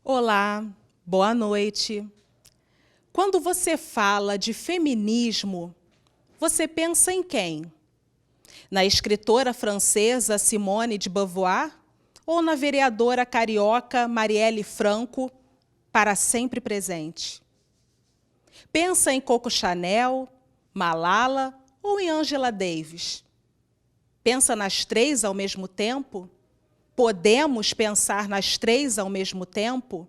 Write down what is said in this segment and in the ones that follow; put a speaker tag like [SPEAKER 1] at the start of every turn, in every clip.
[SPEAKER 1] Olá, boa noite. Quando você fala de feminismo, você pensa em quem? Na escritora francesa Simone de Beauvoir ou na vereadora carioca Marielle Franco, para sempre presente? Pensa em Coco Chanel, Malala ou em Angela Davis? Pensa nas três ao mesmo tempo? Podemos pensar nas três ao mesmo tempo?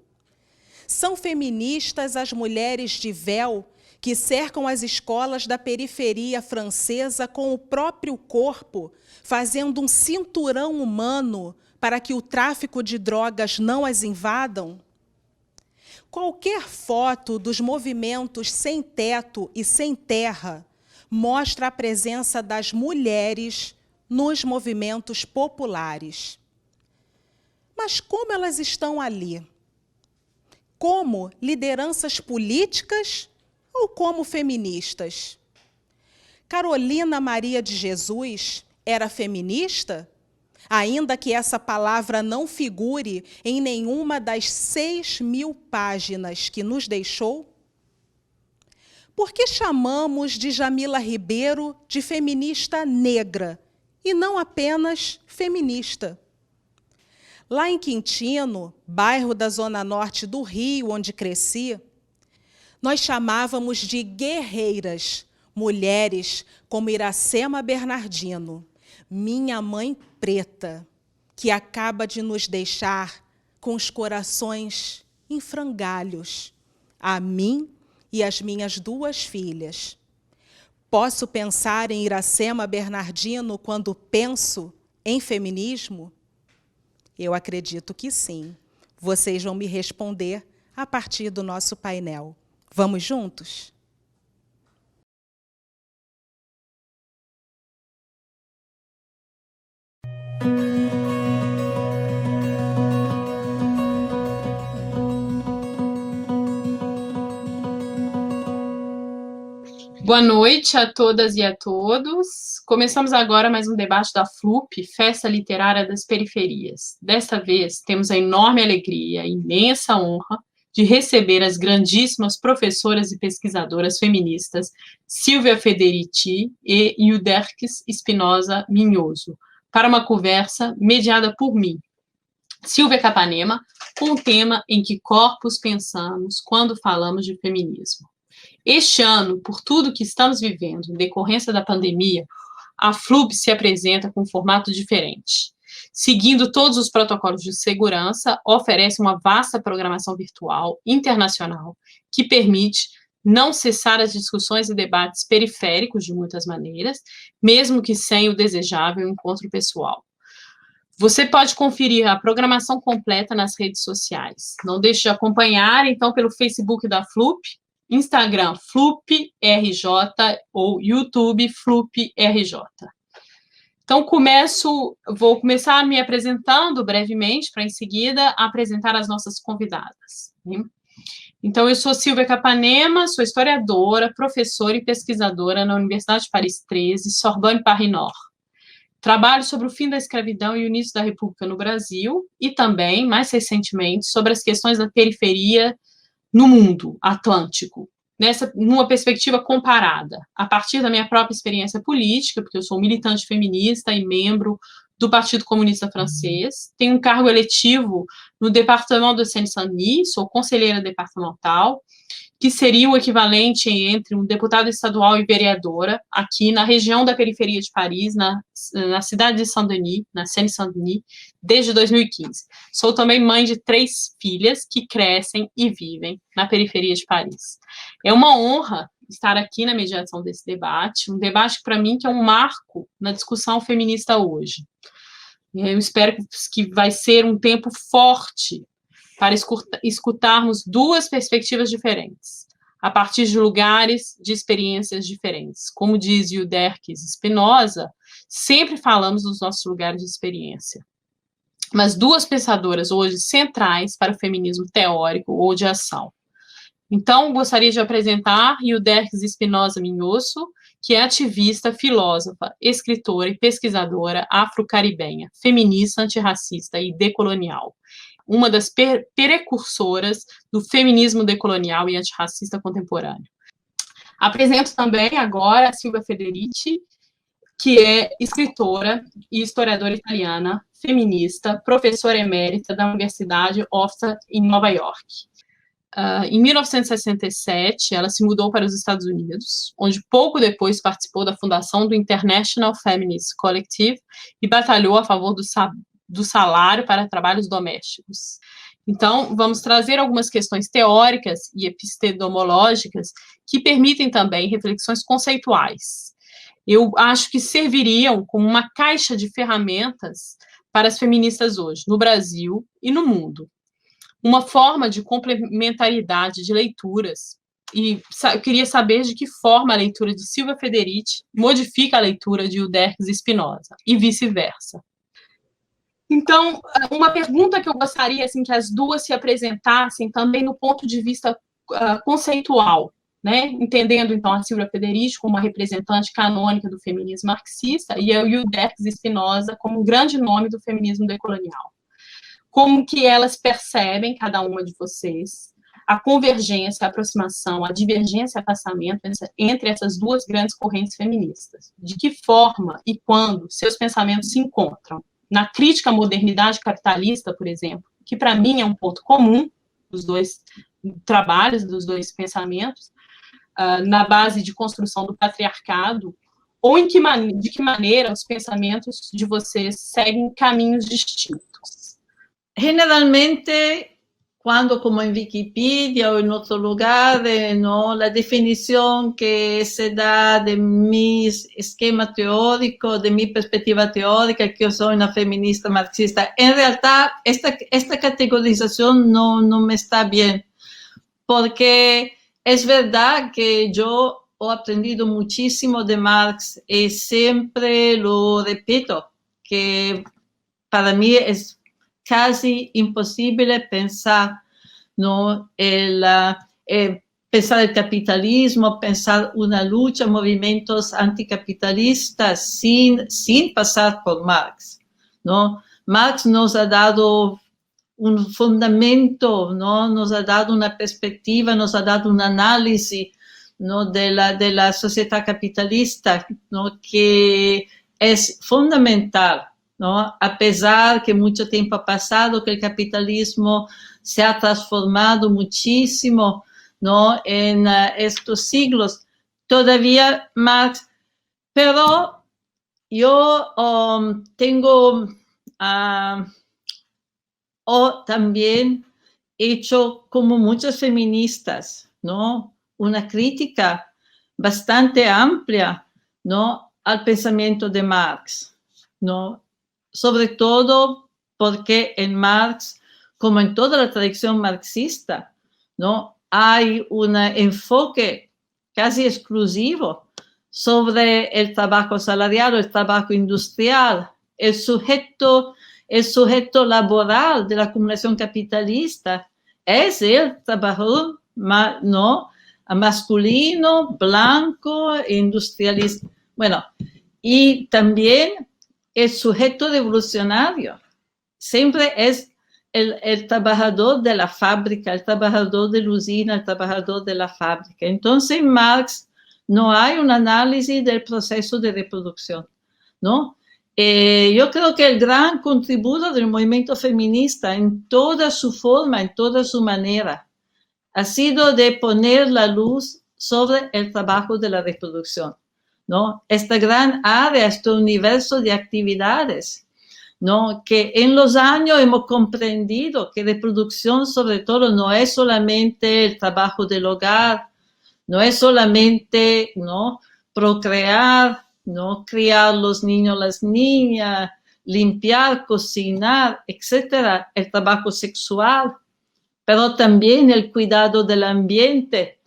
[SPEAKER 1] São feministas as mulheres de véu que cercam as escolas da periferia francesa com o próprio corpo, fazendo um cinturão humano para que o tráfico de drogas não as invadam? Qualquer foto dos movimentos sem teto e sem terra mostra a presença das mulheres nos movimentos populares. Mas como elas estão ali? Como lideranças políticas ou como feministas? Carolina Maria de Jesus era feminista? Ainda que essa palavra não figure em nenhuma das 6.000 páginas que nos deixou? Por que chamamos de Jamila Ribeiro de feminista negra e não apenas feminista? Lá em Quintino, bairro da Zona Norte do Rio, onde cresci, nós chamávamos de guerreiras, mulheres como Iracema Bernardino, minha mãe preta, que acaba de nos deixar com os corações em frangalhos, a mim e as minhas duas filhas. Posso pensar em Iracema Bernardino quando penso em feminismo? Eu acredito que sim. Vocês vão me responder a partir do nosso painel. Vamos juntos?
[SPEAKER 2] Boa noite a todas e a todos. Começamos agora mais um debate da FLUP, Festa Literária das Periferias. Desta vez, temos a enorme alegria, a imensa honra de receber as grandíssimas professoras e pesquisadoras feministas Silvia Federici e Yuderkis Espinosa Minhoso, para uma conversa mediada por mim, Silvia Capanema, com o tema Em que corpos pensamos quando falamos de feminismo. Este ano, por tudo que estamos vivendo em decorrência da pandemia, a FLUB se apresenta com um formato diferente. Seguindo todos os protocolos de segurança, oferece uma vasta programação virtual internacional que permite não cessar as discussões e debates periféricos de muitas maneiras, mesmo que sem o desejável encontro pessoal. Você pode conferir a programação completa nas redes sociais. Não deixe de acompanhar, então, pelo Facebook da FLUP, Instagram FLUPRJ ou YouTube FLUPRJ. Então, vou começar me apresentando brevemente, para em seguida apresentar as nossas convidadas. Então, eu sou Silvia Capanema, sou historiadora, professora e pesquisadora na Universidade de Paris 13, Sorbonne Paris Nord. Trabalho sobre o fim da escravidão e o início da República no Brasil e também, mais recentemente, sobre as questões da periferia no mundo atlântico, numa perspectiva comparada, a partir da minha própria experiência política, porque eu sou militante feminista e membro do Partido Comunista Francês, tenho um cargo eletivo no Departement de Seine-Saint-Denis, sou conselheira departamental, que seria o equivalente entre um deputado estadual e vereadora, aqui na região da periferia de Paris, na cidade de Saint-Denis, na Seine-Saint-Denis, desde 2015. Sou também mãe de 3 filhas que crescem e vivem na periferia de Paris. É uma honra estar aqui na mediação desse debate, um debate para mim que é um marco na discussão feminista hoje. Eu espero que vai ser um tempo forte para escutarmos duas perspectivas diferentes, a partir de lugares, de experiências diferentes. Como diz Yuderkis Espinosa, sempre falamos dos nossos lugares de experiência. Mas duas pensadoras hoje centrais para o feminismo teórico ou de ação. Então, gostaria de apresentar Yuderkis Espinosa Minhoso, que é ativista, filósofa, escritora e pesquisadora afro-caribenha, feminista, antirracista e decolonial. Uma das precursoras do feminismo decolonial e antirracista contemporâneo. Apresento também agora a Silvia Federici, que é escritora e historiadora italiana, feminista, professora emérita da Universidade Hofstra, em Nova York. Em 1967, ela se mudou para os Estados Unidos, onde pouco depois participou da fundação do International Feminist Collective e batalhou a favor do salário para trabalhos domésticos. Então, vamos trazer algumas questões teóricas e epistemológicas que permitem também reflexões conceituais. Eu acho que serviriam como uma caixa de ferramentas para as feministas hoje, no Brasil e no mundo. Uma forma de complementaridade de leituras, e eu queria saber de que forma a leitura de Silvia Federici modifica a leitura de Eudéries Spinoza, e vice-versa. Então, uma pergunta que eu gostaria assim, que as duas se apresentassem também no ponto de vista conceitual, né? Entendendo, então, a Silvia Federici como uma representante canônica do feminismo marxista e a Eudéries Spinoza como um grande nome do feminismo decolonial. Como que elas percebem, cada uma de vocês, a convergência, a aproximação, a divergência, afastamento entre essas duas grandes correntes feministas? De que forma e quando seus pensamentos se encontram? Na crítica à modernidade capitalista, por exemplo, que para mim é um ponto comum dos dois trabalhos, dos dois pensamentos, na base de construção do patriarcado, ou de que maneira os pensamentos de vocês seguem caminhos distintos?
[SPEAKER 3] Generalmente, cuando como en Wikipedia o en otro lugar, ¿no? La definición que se da de mi esquema teórico, de mi perspectiva teórica, que yo soy una feminista marxista, en realidad esta categorización no me está bien, porque es verdad que yo he aprendido muchísimo de Marx y siempre lo repito, que para mí es casi imposible pensar, ¿no? Pensar el capitalismo, pensar una lucha, movimientos anticapitalistas sin pasar por Marx, ¿no? Marx nos ha dado un fundamento, ¿no? Nos ha dado una perspectiva, nos ha dado un análisis, ¿no? de la sociedad capitalista, ¿no? Que es fundamental, ¿no? A pesar que mucho tiempo ha pasado, que el capitalismo se ha transformado muchísimo, ¿no? En estos siglos, todavía Marx, pero yo tengo también hecho, como muchas feministas, ¿no? Una crítica bastante amplia, ¿no? Al pensamiento de Marx, ¿no? Sobre todo porque en Marx, como en toda la tradición marxista, ¿no? Hay un enfoque casi exclusivo sobre el trabajo salarial, el trabajo industrial, el sujeto laboral de la acumulación capitalista es el trabajador, ¿no? Masculino, blanco, industrialista. Bueno, y también el sujeto revolucionario siempre es el trabajador de la fábrica, el trabajador de la usina, el trabajador de la fábrica. Entonces, en Marx no hay un análisis del proceso de reproducción, ¿no? Yo creo que el gran contributo del movimiento feminista en toda su forma, en toda su manera, ha sido de poner la luz sobre el trabajo de la reproducción, ¿no? Esta gran área, este universo de actividades, ¿no? Que en los años hemos comprendido que reproducción sobre todo no es solamente el trabajo del hogar, no es solamente, ¿no? Procrear, ¿no? Criar los niños, las niñas, limpiar, cocinar, etcétera, el trabajo sexual, pero también el cuidado del ambiente.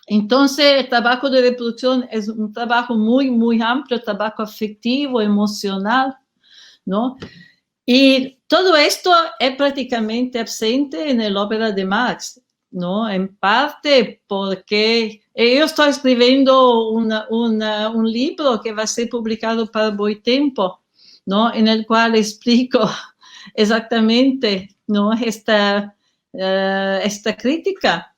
[SPEAKER 3] Entonces, el trabajo de reproducción es un trabajo muy, muy amplio, trabajo afectivo, emocional, ¿no? Y todo esto es prácticamente absente en la obra de Marx, ¿no? En parte porque Io sto scrivendo un libro che va a ser publicato para Boitempo, ¿no? En el cual explico exactamente, ¿no? esta crítica.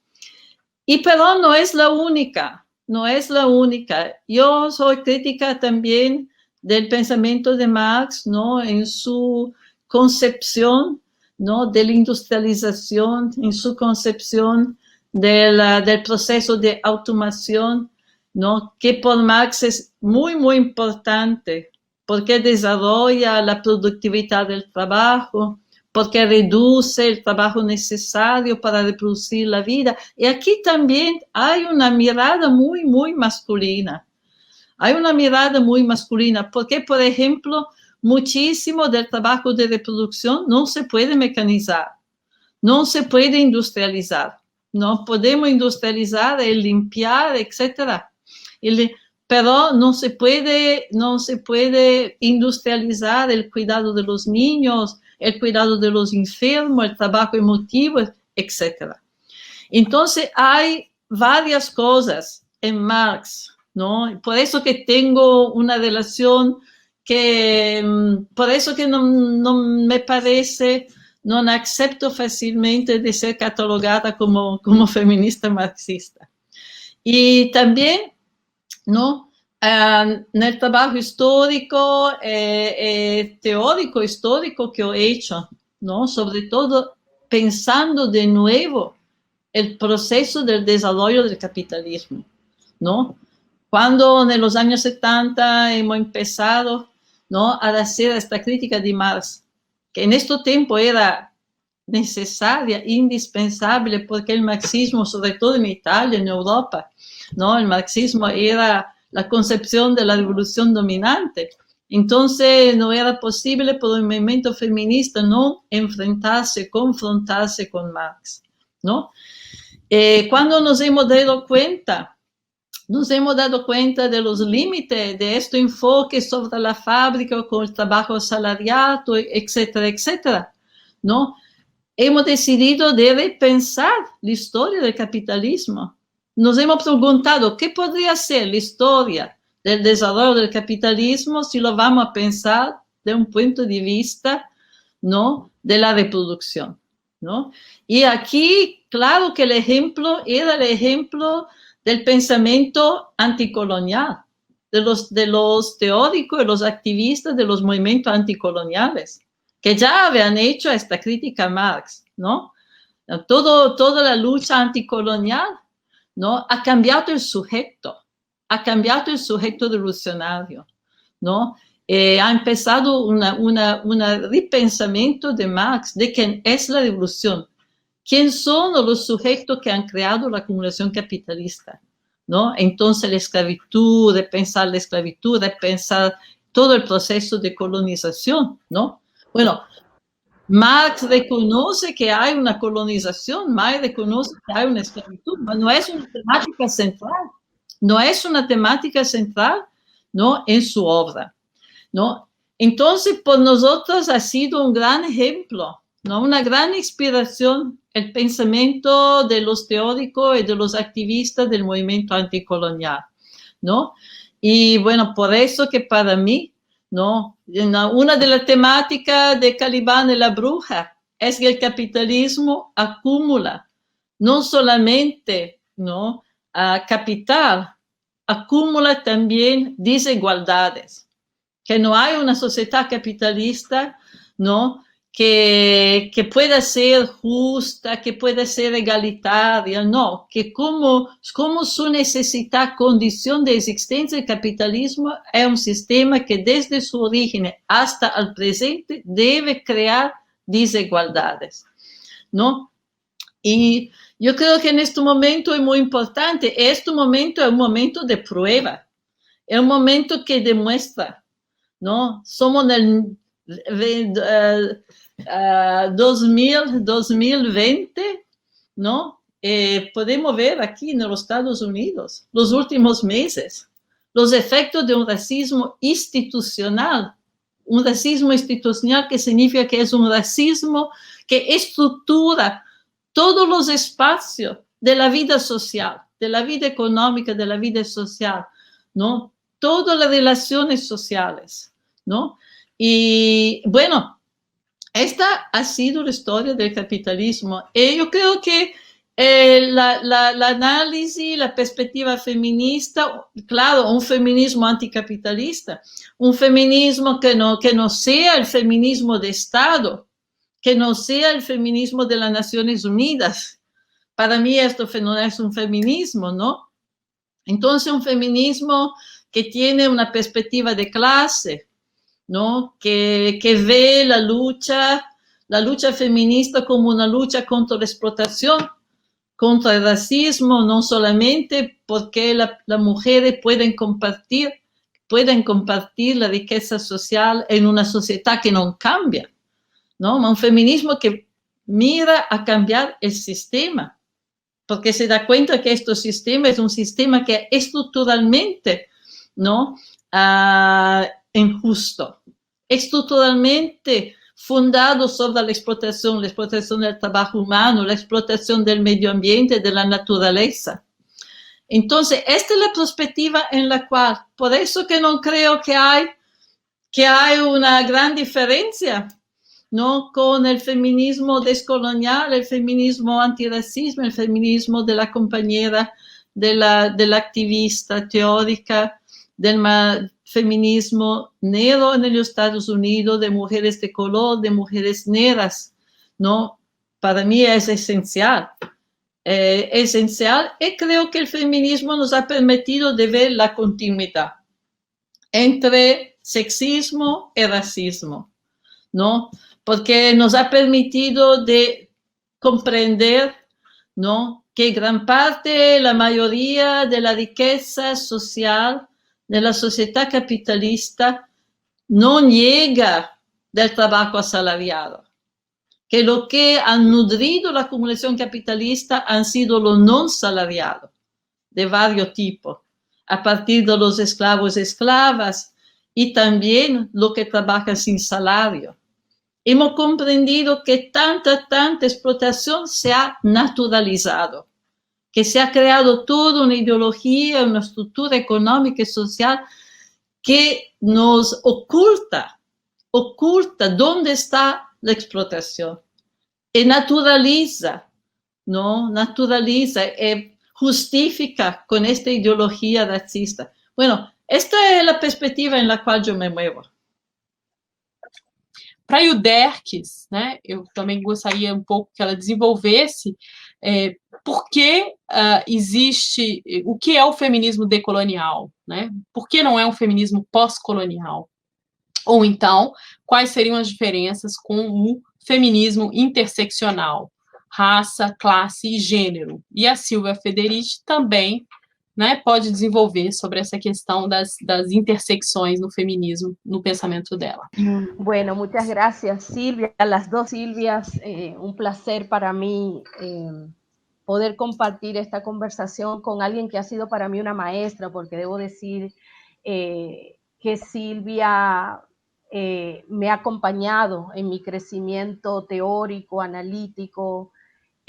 [SPEAKER 3] Y pero no es la única, no es la única. Yo soy crítica también del pensamiento de Marx, ¿no? En su concepción, ¿no? De la industrialización, en su concepción del proceso de automación, ¿no? Que por Marx es muy, muy importante, porque desarrolla la productividad del trabajo, porque reduce el trabajo necesario para reproducir la vida. Y aquí también hay una mirada muy, muy masculina. Hay una mirada muy masculina, porque, por ejemplo, muchísimo del trabajo de reproducción no se puede mecanizar, no se puede industrializar. No podemos industrializar el limpiar, etc. Pero no se puede industrializar el cuidado de los niños, el cuidado de los enfermos, el trabajo emotivo, etc. Entonces hay varias cosas en Marx, ¿no? Por eso que tengo una relación por eso que no me parece, no acepto fácilmente de ser catalogada como feminista marxista. Y también, ¿no? En el trabajo histórico, teórico histórico que he hecho, ¿no? Sobre todo pensando de nuevo el proceso del desarrollo del capitalismo, ¿no? Cuando en los años 70 hemos empezado, ¿no? A hacer esta crítica de Marx, que en este tiempo era necesaria, indispensable, porque el marxismo, sobre todo en Italia, en Europa, ¿no? El marxismo era la concepción de la revolución dominante. Entonces no era posible por el movimiento feminista no confrontarse con Marx, ¿no? Cuando nos hemos dado cuenta de los límites de este enfoque sobre la fábrica con el trabajo asalariado, etcétera, etcétera, ¿no? Hemos decidido de repensar la historia del capitalismo. Nos hemos preguntado qué podría ser la historia del desarrollo del capitalismo si lo vamos a pensar de un punto de vista, ¿no? De la reproducción, ¿no? Y aquí, claro que el ejemplo era el ejemplo del pensamiento anticolonial, de los teóricos y los activistas de los movimientos anticoloniales, que ya habían hecho esta crítica a Marx, ¿no? Toda la lucha anticolonial, ¿no? Ha cambiado el sujeto revolucionario, ¿no? Ha empezado un repensamiento de Marx de quién es la revolución, quién son los sujetos que han creado la acumulación capitalista, ¿no? Entonces la esclavitud, repensar la esclavitud, repensar todo el proceso de colonización, ¿no? Bueno, Marx reconoce que hay una colonización, Marx reconoce que hay una esclavitud, pero no es una temática central, ¿no? En su obra, ¿no? Entonces, por nosotros ha sido un gran ejemplo, ¿no? Una gran inspiración el pensamiento de los teóricos y de los activistas del movimiento anticolonial, ¿no? Y bueno, por eso que para mí, ¿no? Una de las temáticas de Caliban y la bruja es que el capitalismo acumula no solamente, ¿no? Capital, acumula también desigualdades, que no hay una sociedad capitalista, ¿no? Que pueda ser justa, que pueda ser egalitaria, no, que como su necesidad, condición de existencia del capitalismo es un sistema que desde su origen hasta el presente debe crear desigualdades, ¿no? Y yo creo que en este momento es muy importante, este momento es un momento de prueba, es un momento que demuestra, ¿no? Somos en el 2020, ¿no? Podemos ver aquí en los Estados Unidos, los últimos meses, los efectos de un racismo institucional. Un racismo institucional que significa que es un racismo que estructura todos los espacios de la vida social, de la vida económica, de la vida social, ¿no? Todas las relaciones sociales, ¿no? Y bueno, esta ha sido la historia del capitalismo. Y yo creo que la análisis, la perspectiva feminista, claro, un feminismo anticapitalista, un feminismo que no sea el feminismo de Estado, que no sea el feminismo de las Naciones Unidas. Para mí esto no es un feminismo, ¿no? Entonces un feminismo que tiene una perspectiva de clase, ¿no? Que ve la lucha feminista como una lucha contra la explotación, contra el racismo, no solamente porque las mujeres pueden compartir la riqueza social en una sociedad que no cambia, ¿no? Un feminismo que mira a cambiar el sistema, porque se da cuenta que este sistema es un sistema que estructuralmente, ¿no? Injusto, estructuralmente fundado sobre la explotación del trabajo humano, la explotación del medio ambiente, de la naturaleza. Entonces, esta es la perspectiva en la cual, por eso que no creo que hay una gran diferencia, ¿no? Con el feminismo descolonial, el feminismo antirracismo, el feminismo de la compañera, de la activista teórica, del feminismo negro en los Estados Unidos, de mujeres de color, de mujeres negras, ¿no? Para mí es esencial. Y creo que el feminismo nos ha permitido de ver la continuidad entre sexismo y racismo, ¿no? Porque nos ha permitido de comprender, ¿no? Que gran parte, la mayoría de la riqueza social de la sociedad capitalista no llega del trabajo asalariado, que lo que han nutrido la acumulación capitalista han sido los no salariados de varios tipos, a partir de los esclavos y esclavas, y también lo que trabaja sin salario. Hemos comprendido que tanta explotación se ha naturalizado, que se ha creado toda una ideología, una estructura económica y social que nos oculta dónde está la explotación y naturaliza, ¿no? Naturaliza, justifica con esta ideología racista. Bueno, esta es la perspectiva en la cual yo me muevo.
[SPEAKER 2] Para Yuderkis, né, eu também gostaria um pouco que ela desenvolvesse por que existe, o que é o feminismo decolonial, né? Por que não é um feminismo pós-colonial? Ou então, quais seriam as diferenças com o feminismo interseccional, raça, classe e gênero? E a Silvia Federici também, né, pode desenvolver sobre essa questão das intersecções no feminismo, no pensamento dela.
[SPEAKER 4] Bueno, muchas gracias, Silvia. Las dos Silvias, un placer para mí poder compartir esta conversación con alguien que ha sido para mí una maestra, porque debo decir que Silvia me ha acompañado en mi crecimiento teórico, analítico,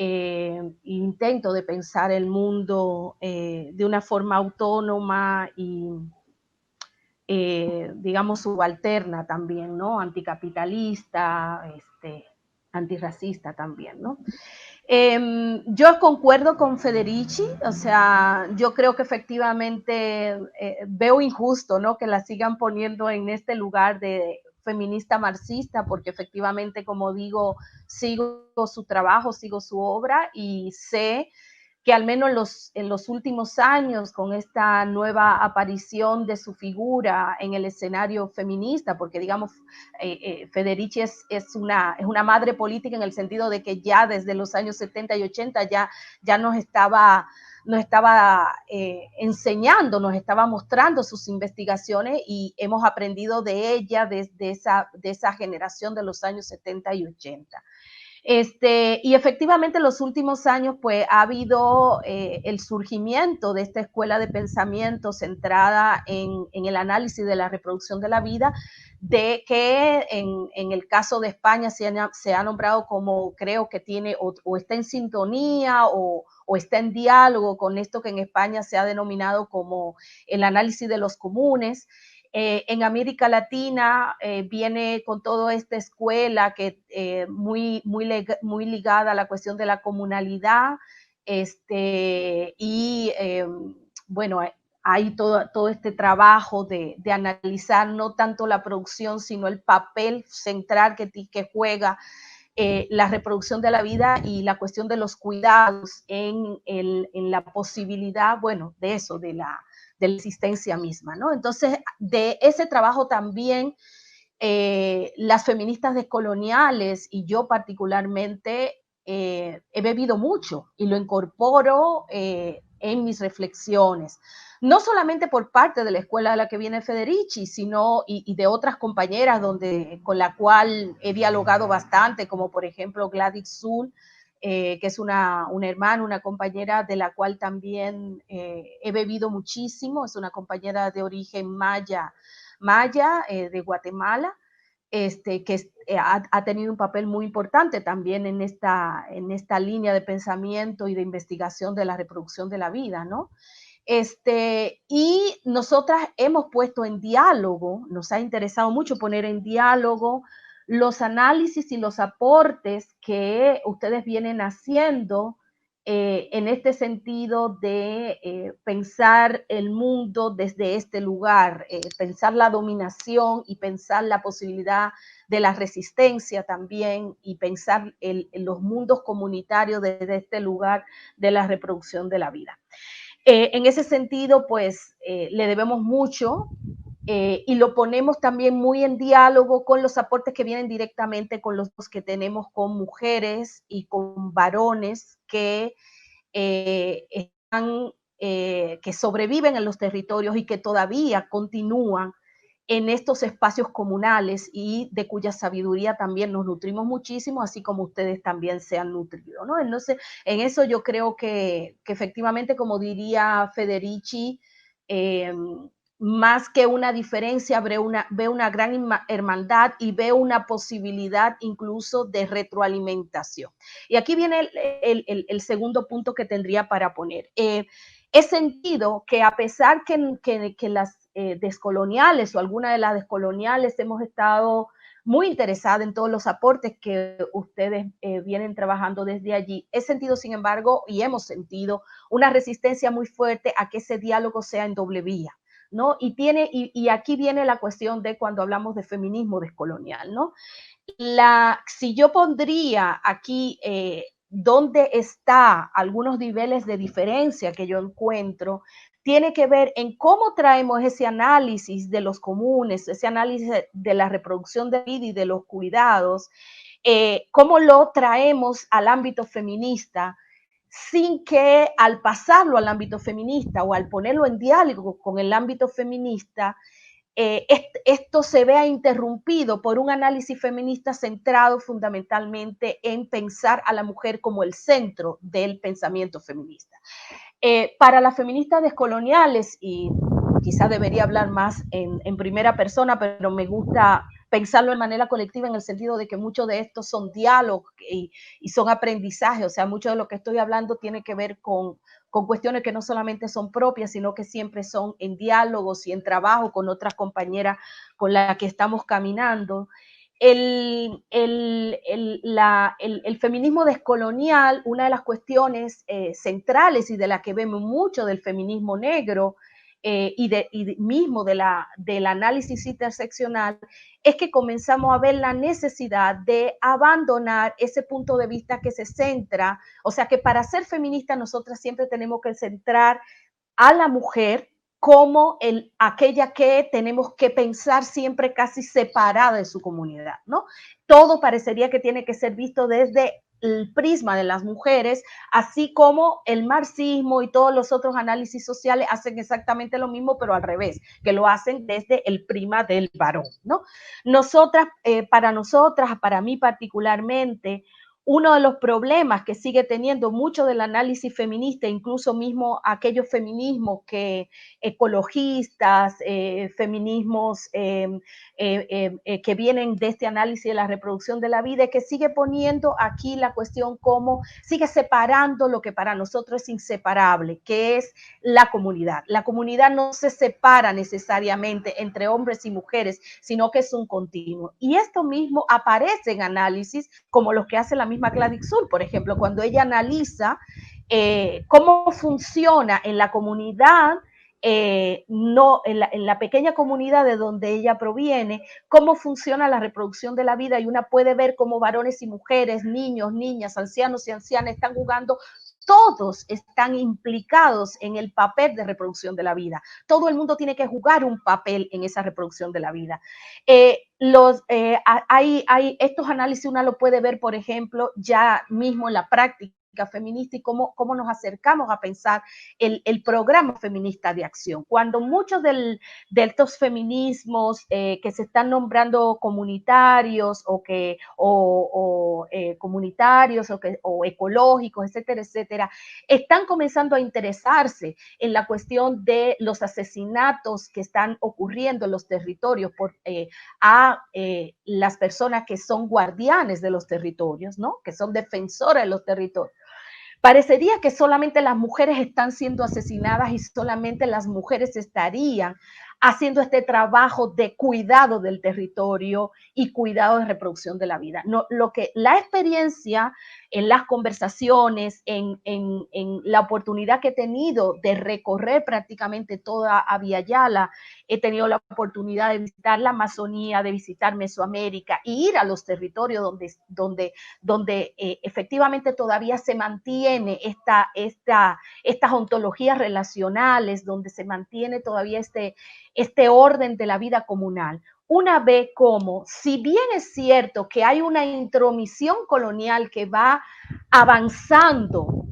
[SPEAKER 4] intento de pensar el mundo de una forma autónoma y, digamos, subalterna también, ¿no? Anticapitalista, antirracista también, ¿no? Yo concuerdo con Federici, o sea, yo creo que efectivamente veo injusto, ¿no? Que la sigan poniendo en este lugar de feminista marxista, porque efectivamente, como digo, sigo su trabajo, sigo su obra y sé que al menos en los últimos años, con esta nueva aparición de su figura en el escenario feminista, porque digamos, Federici es una madre política en el sentido de que ya desde los años 70 y 80 ya nos estaba enseñando, nos estaba mostrando sus investigaciones y hemos aprendido de ella desde esa generación de los años 70 y 80. Y efectivamente en los últimos años pues ha habido el surgimiento de esta escuela de pensamiento centrada en el análisis de la reproducción de la vida, de que en el caso de España se ha nombrado como, creo que tiene o está en sintonía o está en diálogo con esto que en España se ha denominado como el análisis de los comunes. En América Latina viene con toda esta escuela que muy ligada a la cuestión de la comunalidad, y bueno, hay todo este trabajo de analizar no tanto la producción, sino el papel central que juega la reproducción de la vida y la cuestión de los cuidados en la posibilidad, bueno, de eso, de la existencia misma, ¿no? Entonces, de ese trabajo también las feministas descoloniales y yo particularmente he bebido mucho y lo incorporo en mis reflexiones. No solamente por parte de la escuela de la que viene Federici, sino y de otras compañeras con la cual he dialogado bastante, como por ejemplo Gladys Zull, que es una hermana, una compañera de la cual también he bebido muchísimo, es una compañera de origen maya, de Guatemala, que ha tenido un papel muy importante también en esta línea de pensamiento y de investigación de la reproducción de la vida, ¿no? Y nosotras hemos puesto en diálogo, nos ha interesado mucho poner en diálogo los análisis y los aportes que ustedes vienen haciendo en este sentido de pensar el mundo desde este lugar, pensar la dominación y pensar la posibilidad de la resistencia también y pensar en los mundos comunitarios desde este lugar de la reproducción de la vida. En ese sentido, pues le debemos mucho y lo ponemos también muy en diálogo con los aportes que vienen directamente con los que tenemos con mujeres y con varones que que sobreviven en los territorios y que todavía continúan en estos espacios comunales y de cuya sabiduría también nos nutrimos muchísimo, así como ustedes también se han nutrido, ¿no? Entonces, en eso yo creo que efectivamente, como diría Federici, más que una diferencia, ve una gran hermandad y ve una posibilidad incluso de retroalimentación. Y aquí viene el segundo punto que tendría para poner. He sentido que a pesar que las descoloniales o alguna de las descoloniales hemos estado muy interesada en todos los aportes que ustedes vienen trabajando desde allí. He sentido, sin embargo, y hemos sentido una resistencia muy fuerte a que ese diálogo sea en doble vía, ¿no? Y aquí viene la cuestión de cuando hablamos de feminismo descolonial, ¿no? Si yo pondría aquí dónde está algunos niveles de diferencia que yo encuentro, tiene que ver en cómo traemos ese análisis de los comunes, ese análisis de la reproducción de vida y de los cuidados, cómo lo traemos al ámbito feminista, sin que al pasarlo al ámbito feminista o al ponerlo en diálogo con el ámbito feminista, esto se vea interrumpido por un análisis feminista centrado fundamentalmente en pensar a la mujer como el centro del pensamiento feminista. Para las feministas descoloniales, y quizás debería hablar más en primera persona, pero me gusta pensarlo de manera colectiva en el sentido de que muchos de estos son diálogos y son aprendizajes, o sea, mucho de lo que estoy hablando tiene que ver con cuestiones que no solamente son propias, sino que siempre son en diálogos y en trabajo con otras compañeras con las que estamos caminando. El feminismo descolonial, una de las cuestiones centrales y de la que vemos mucho del feminismo negro y mismo del análisis interseccional, es que comenzamos a ver la necesidad de abandonar ese punto de vista que se centra, o sea que para ser feminista nosotras siempre tenemos que centrar a la mujer como aquella que tenemos que pensar siempre casi separada de su comunidad, ¿no? Todo parecería que tiene que ser visto desde el prisma de las mujeres, así como el marxismo y todos los otros análisis sociales hacen exactamente lo mismo, pero al revés, que lo hacen desde el prisma del varón, ¿no? Para mí particularmente, uno de los problemas que sigue teniendo mucho del análisis feminista, incluso mismo aquellos feminismos que ecologistas, feminismos que vienen de este análisis de la reproducción de la vida, es que sigue poniendo aquí la cuestión como sigue separando lo que para nosotros es inseparable, que es la comunidad. La comunidad no se separa necesariamente entre hombres y mujeres, sino que es un continuo. Y esto mismo aparece en análisis como los que hace la misma Gladys Sul, por ejemplo, cuando ella analiza cómo funciona en la comunidad, no, en la pequeña comunidad de donde ella proviene, cómo funciona la reproducción de la vida, y una puede ver cómo varones y mujeres, niños, niñas, ancianos y ancianas están jugando. Todos están implicados en el papel de reproducción de la vida. Todo el mundo tiene que jugar un papel en esa reproducción de la vida. Hay estos análisis, uno lo puede ver, por ejemplo, ya mismo en la práctica feminista y cómo nos acercamos a pensar el programa feminista de acción. Cuando muchos de estos feminismos que se están nombrando comunitarios comunitarios o ecológicos, etcétera, etcétera, están comenzando a interesarse en la cuestión de los asesinatos que están ocurriendo en los territorios a las personas que son guardianes de los territorios, ¿no? Que son defensoras de los territorios. Parecería que solamente las mujeres están siendo asesinadas y solamente las mujeres estarían haciendo este trabajo de cuidado del territorio y cuidado de reproducción de la vida. No, la experiencia en las conversaciones, en la oportunidad que he tenido de recorrer prácticamente toda Abya-Yala, he tenido la oportunidad de visitar la Amazonía, de visitar Mesoamérica e ir a los territorios donde efectivamente todavía se mantiene estas ontologías relacionales, donde se mantiene todavía este orden de la vida comunal. Una ve como, si bien es cierto que hay una intromisión colonial que va avanzando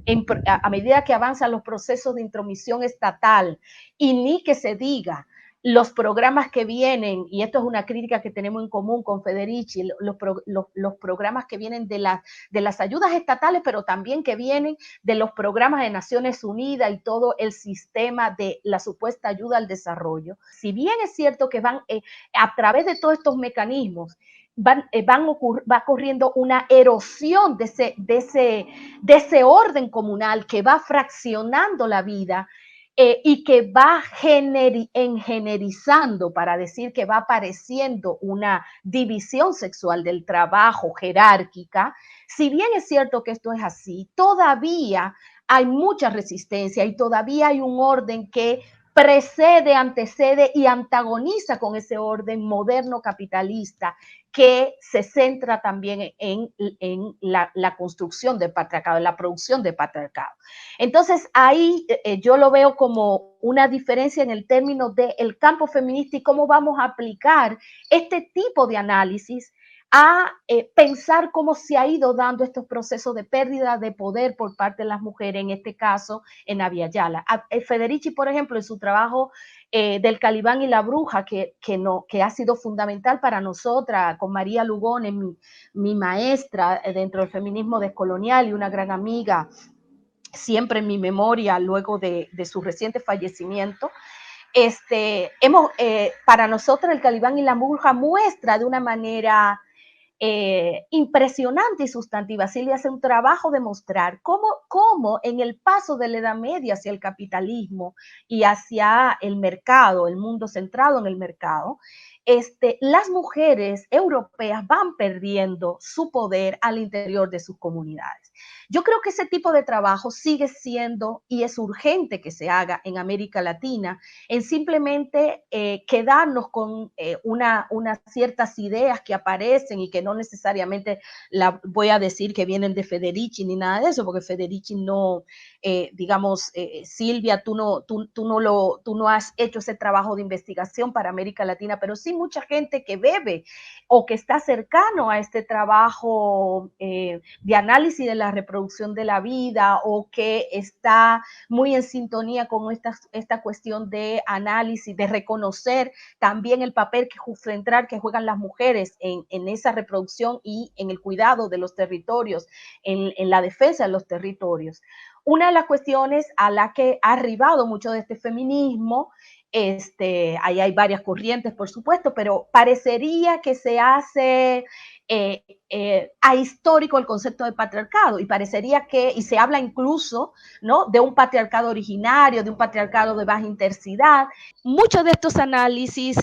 [SPEAKER 4] a medida que avanzan los procesos de intromisión estatal, y ni que se diga los programas que vienen, y esto es una crítica que tenemos en común con Federici, los programas que vienen de las ayudas estatales, pero también que vienen de los programas de Naciones Unidas y todo el sistema de la supuesta ayuda al desarrollo. Si bien es cierto que van a través de todos estos mecanismos, va corriendo una erosión de ese orden comunal que va fraccionando la vida, y que va engenerizando, para decir que va apareciendo una división sexual del trabajo jerárquica. Si bien es cierto que esto es así, todavía hay mucha resistencia y todavía hay un orden que precede, antecede y antagoniza con ese orden moderno capitalista que se centra también en la construcción del patriarcado, en la producción del patriarcado. Entonces, ahí yo lo veo como una diferencia en el término del campo feminista y cómo vamos a aplicar este tipo de análisis a pensar cómo se ha ido dando estos procesos de pérdida de poder por parte de las mujeres, en este caso en Abya-Yala. Federici, por ejemplo, en su trabajo del Calibán y la Bruja, que ha sido fundamental para nosotras, con María Lugones, mi maestra dentro del feminismo descolonial y una gran amiga, siempre en mi memoria luego de su reciente fallecimiento. Para nosotros el Calibán y la Bruja muestra de una manera impresionante y sustantiva. Silvia hace un trabajo de mostrar cómo en el paso de la Edad Media hacia el capitalismo y hacia el mercado, el mundo centrado en el mercado, las mujeres europeas van perdiendo su poder al interior de sus comunidades. Yo creo que ese tipo de trabajo sigue siendo y es urgente que se haga en América Latina, en simplemente quedarnos con unas ciertas ideas que aparecen y que no necesariamente voy a decir que vienen de Federici ni nada de eso, porque Federici no, Silvia, tú no has hecho ese trabajo de investigación para América Latina, pero sí mucha gente que bebe o que está cercano a este trabajo de análisis de la reproducción de la vida, o que está muy en sintonía con esta cuestión de análisis, de reconocer también el papel central que juegan las mujeres en esa reproducción y en el cuidado de los territorios, en la defensa de los territorios. Una de las cuestiones a la que ha arribado mucho de este feminismo, ahí hay varias corrientes, por supuesto, pero parecería que se hace ahistórico el concepto de patriarcado, y parecería que, y se habla incluso, ¿no?, de un patriarcado originario, de un patriarcado de baja intensidad. Muchos de estos análisis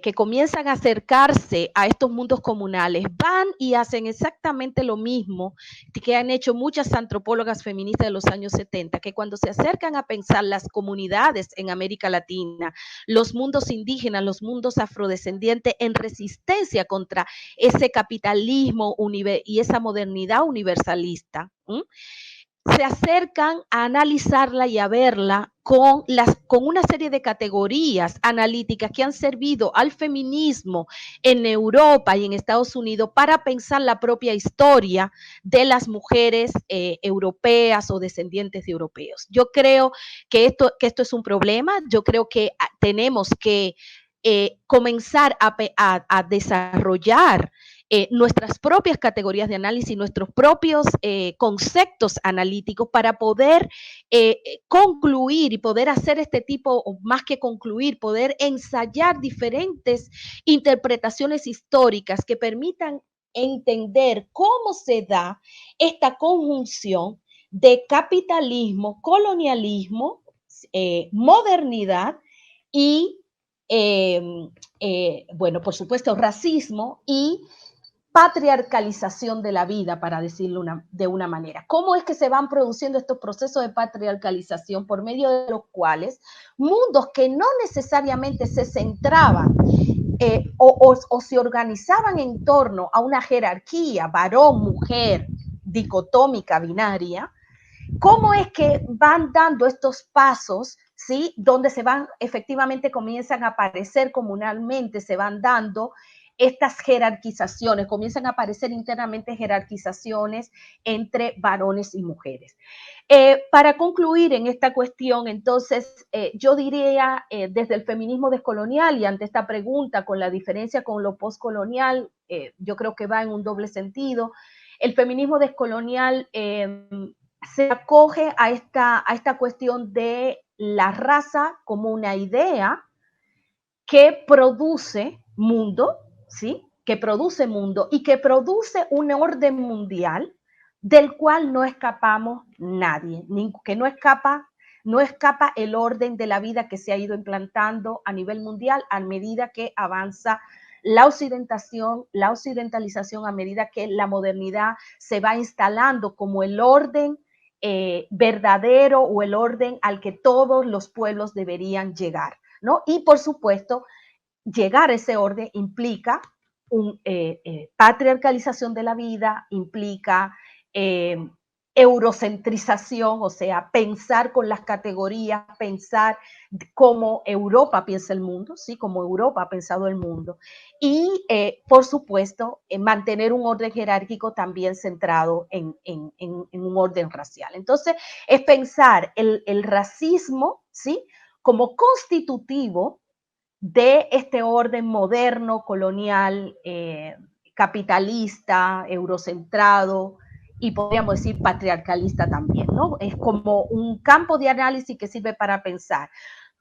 [SPEAKER 4] que comienzan a acercarse a estos mundos comunales van y hacen exactamente lo mismo que han hecho muchas antropólogas feministas de los años 70, que cuando se acercan a pensar las comunidades en América Latina, los mundos indígenas, los mundos afrodescendientes, en resistencia contra ese capitalismo y esa modernidad universalista, se acercan a analizarla y a verla con una serie de categorías analíticas que han servido al feminismo en Europa y en Estados Unidos para pensar la propia historia de las mujeres europeas o descendientes de europeos. Yo creo que esto es un problema. Yo creo que tenemos que comenzar a desarrollar nuestras propias categorías de análisis, nuestros propios conceptos analíticos para poder concluir y poder hacer este tipo, o más que concluir, poder ensayar diferentes interpretaciones históricas que permitan entender cómo se da esta conjunción de capitalismo, colonialismo, modernidad y, bueno, por supuesto, racismo y patriarcalización de la vida, para decirlo de una manera. ¿Cómo es que se van produciendo estos procesos de patriarcalización? Por medio de los cuales mundos que no necesariamente se centraban o se organizaban en torno a una jerarquía varón-mujer dicotómica, binaria, ¿cómo es que van dando estos pasos, ¿sí?, donde efectivamente comienzan a aparecer comunalmente, se van dando estas jerarquizaciones, comienzan a aparecer internamente jerarquizaciones entre varones y mujeres? Para concluir en esta cuestión, entonces, yo diría, desde el feminismo descolonial, y ante esta pregunta con la diferencia con lo postcolonial, yo creo que va en un doble sentido. El feminismo descolonial se acoge a esta cuestión de la raza como una idea que produce mundo, ¿sí?, que produce mundo y que produce un orden mundial del cual no escapamos nadie, que no escapa el orden de la vida que se ha ido implantando a nivel mundial a medida que avanza la occidentalización, a medida que la modernidad se va instalando como el orden verdadero, o el orden al que todos los pueblos deberían llegar, ¿no? Y por supuesto, llegar a ese orden implica patriarcalización de la vida, implica eurocentrización, o sea, pensar con las categorías, pensar cómo Europa piensa el mundo, ¿sí?, como Europa ha pensado el mundo. Y, por supuesto, mantener un orden jerárquico también centrado en un orden racial. Entonces, es pensar el racismo, ¿sí?, como constitutivo de este orden moderno, colonial, capitalista, eurocentrado, y podríamos decir patriarcalista también, ¿no? Es como un campo de análisis que sirve para pensar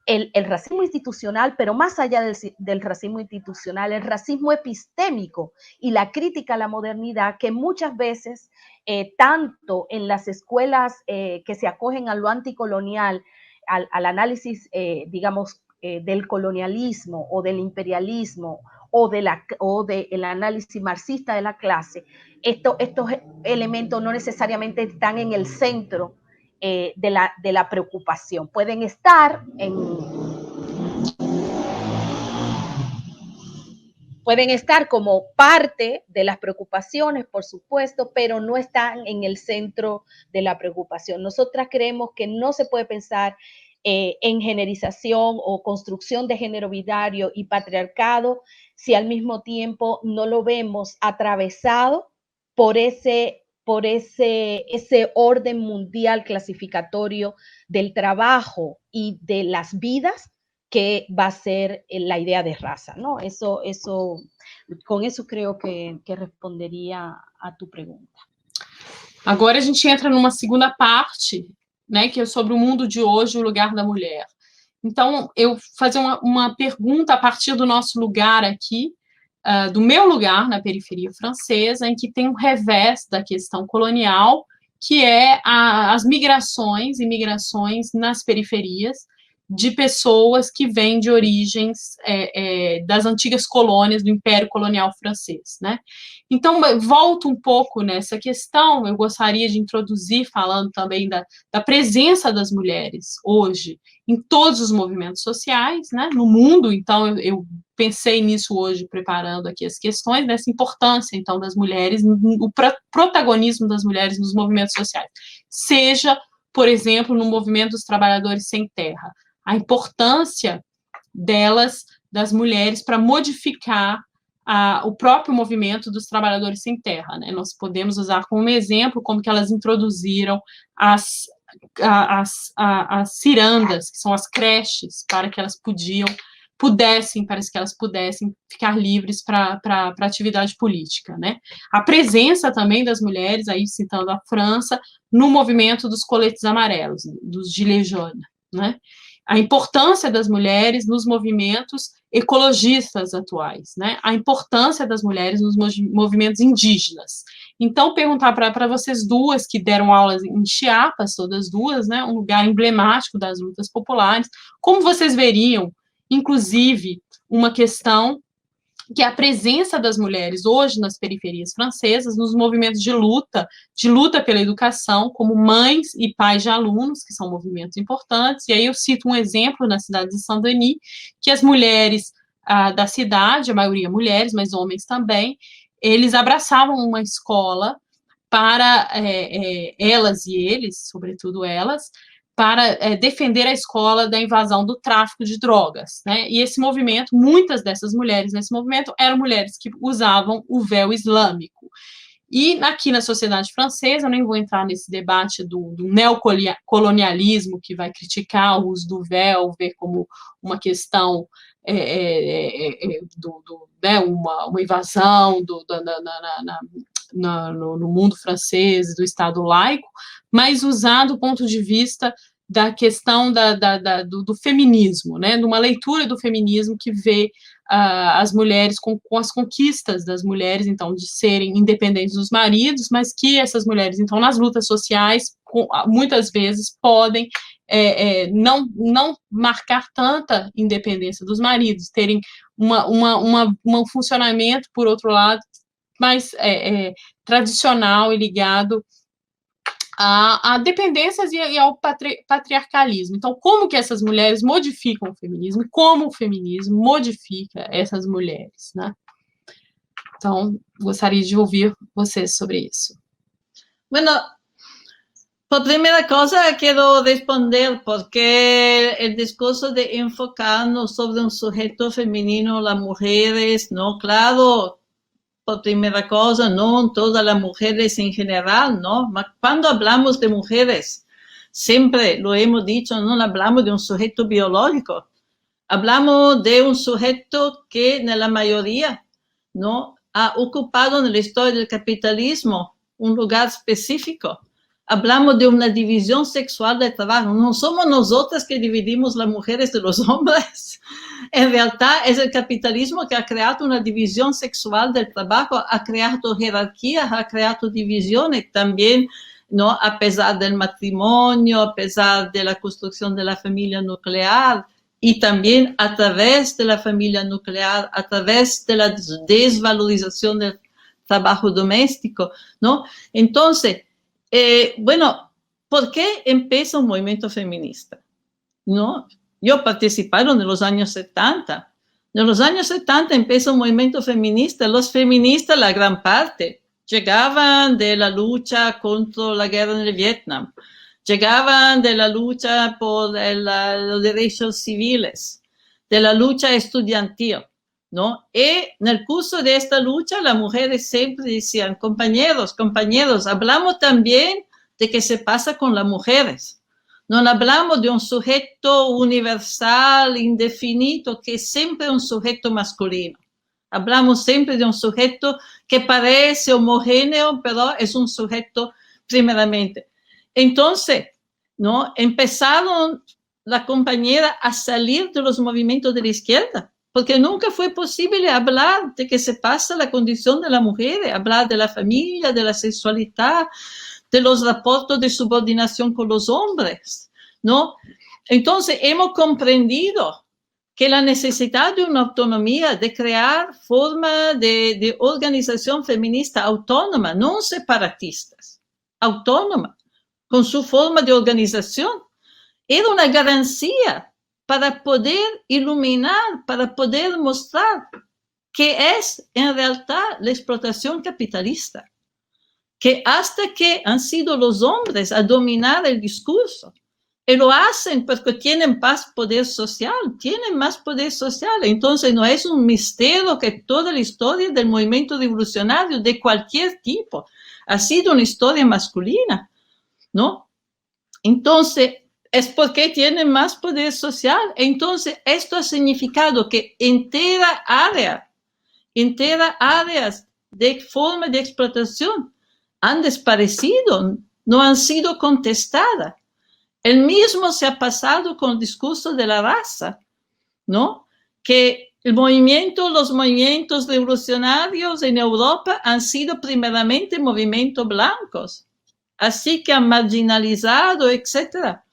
[SPEAKER 4] el racismo institucional, pero más allá del racismo institucional, el racismo epistémico y la crítica a la modernidad, que muchas veces, tanto en las escuelas que se acogen a lo anticolonial, al análisis, digamos, del colonialismo o del imperialismo, o del análisis marxista de la clase, estos elementos no necesariamente están en el centro de la preocupación. Pueden estar como parte de las preocupaciones, por supuesto, pero no están en el centro de la preocupación. Nosotras creemos que no se puede pensar en generización o construcción de género binario y patriarcado, si al mismo tiempo no lo vemos atravesado por ese orden mundial clasificatorio del trabajo y de las vidas que va a ser la idea de raza, ¿no? Con eso creo que responderia a tua pergunta.
[SPEAKER 2] Agora a gente entra numa segunda parte, né, que é sobre o mundo de hoje, o lugar da mulher. Então, eu fazer uma pergunta a partir do nosso lugar aqui, do meu lugar na periferia francesa, em que tem um revés da questão colonial, que é as migrações e migrações nas periferias, de pessoas que vêm de origens das antigas colônias do Império Colonial Francês, né? Então, volto um pouco nessa questão, eu gostaria de introduzir falando também da presença das mulheres hoje em todos os movimentos sociais, né, no mundo. Então, eu pensei nisso hoje, preparando aqui as questões, dessa importância, então, das mulheres, o protagonismo das mulheres nos movimentos sociais, seja, por exemplo, no movimento dos trabalhadores sem terra, a importância delas, das mulheres, para modificar o próprio movimento dos trabalhadores sem terra, né? Nós podemos usar como exemplo como que elas introduziram as cirandas, que são as creches, para que elas pudessem ficar livres para atividade política, né? A presença também das mulheres, aí citando a França, no movimento dos coletes amarelos, dos gilets jaunes, né? A importância das mulheres nos movimentos ecologistas atuais, né? A importância das mulheres nos movimentos indígenas. Então, perguntar para vocês duas, que deram aulas em Chiapas, todas duas, né? Um lugar emblemático das lutas populares, como vocês veriam, inclusive, uma questão que é a presença das mulheres hoje nas periferias francesas, nos movimentos de luta pela educação, como mães e pais de alunos, que são movimentos importantes. E aí eu cito um exemplo na cidade de Saint-Denis, que as mulheres da cidade, a maioria mulheres, mas homens também, eles abraçavam uma escola para elas e eles, sobretudo elas, para defender a escola da invasão do tráfico de drogas, né? E esse movimento, muitas dessas mulheres nesse movimento eram mulheres que usavam o véu islâmico. E aqui na sociedade francesa, eu nem vou entrar nesse debate do neocolonialismo, que vai criticar o uso do véu, ver como uma questão, uma invasão no mundo francês, do Estado laico, mas usar do ponto de vista da questão do feminismo, né, de uma leitura do feminismo que vê as mulheres com as conquistas das mulheres, então, de serem independentes dos maridos, mas que essas mulheres, então, nas lutas sociais, muitas vezes podem não marcar tanta independência dos maridos, terem um funcionamento, por outro lado, mais tradicional e ligado a dependências e ao patriarcalismo. Então, como que essas mulheres modificam o feminismo e como o feminismo modifica essas mulheres, né? Então, gostaria de ouvir vocês sobre isso.
[SPEAKER 3] Bueno, por primera cosa quiero responder porque el discurso de enfocarnos sobre un sujeto femenino, las mujeres, ¿no? Claro, por primera cosa, no todas las mujeres en general, ¿no? Cuando hablamos de mujeres, siempre lo hemos dicho, no hablamos de un sujeto biológico, hablamos de un sujeto que en la mayoría, ¿no? Ha ocupado en la historia del capitalismo un lugar específico. Hablamos de una división sexual del trabajo. No somos nosotras que dividimos las mujeres de los hombres. En realidad es el capitalismo que ha creado una división sexual del trabajo, ha creado jerarquías, ha creado divisiones también, ¿no? A pesar del matrimonio, a pesar de la construcción de la familia nuclear y también a través de la familia nuclear, a través de la desvalorización del trabajo doméstico, ¿no? Entonces, bueno, ¿por qué empieza un movimiento feminista? ¿No? Yo participaron en los años 70. En los años 70 empezó un movimiento feminista. Los feministas, la gran parte, llegaban de la lucha contra la guerra en el Vietnam. llegaban de la lucha por los derechos civiles, de la lucha estudiantil, ¿no? Y en el curso de esta lucha, las mujeres siempre decían, compañeros, hablamos también de qué se pasa con las mujeres. No hablamos de un sujeto universal, indefinido, que es siempre un sujeto masculino. Hablamos siempre de un sujeto que parece homogéneo, pero es un sujeto primeramente. Entonces, ¿no? Empezaron la compañera a salir de los movimientos de la izquierda, porque nunca fue posible hablar de qué se pasa la condición de la mujer, hablar de la familia, de la sexualidad, de los rapportos de subordinación con los hombres, ¿no? Entonces, hemos comprendido que la necesidad de una autonomía, de crear formas de organización feminista autónoma, no separatistas, autónoma, con su forma de organización, era una garantía para poder iluminar, para poder mostrar qué es en realidad la explotación capitalista, que hasta que han sido los hombres a dominar el discurso, y lo hacen porque tienen más poder social, entonces no es un misterio que toda la historia del movimiento revolucionario de cualquier tipo ha sido una historia masculina, ¿no? Entonces, es porque tienen más poder social. Entonces, esto ha significado que enteras áreas de forma de explotación han desaparecido, no han sido contestadas. El mismo se ha pasado con el discurso de la raza, ¿no? Que los movimientos revolucionarios en Europa han sido primeramente movimientos blancos, así que han marginalizado, etcétera,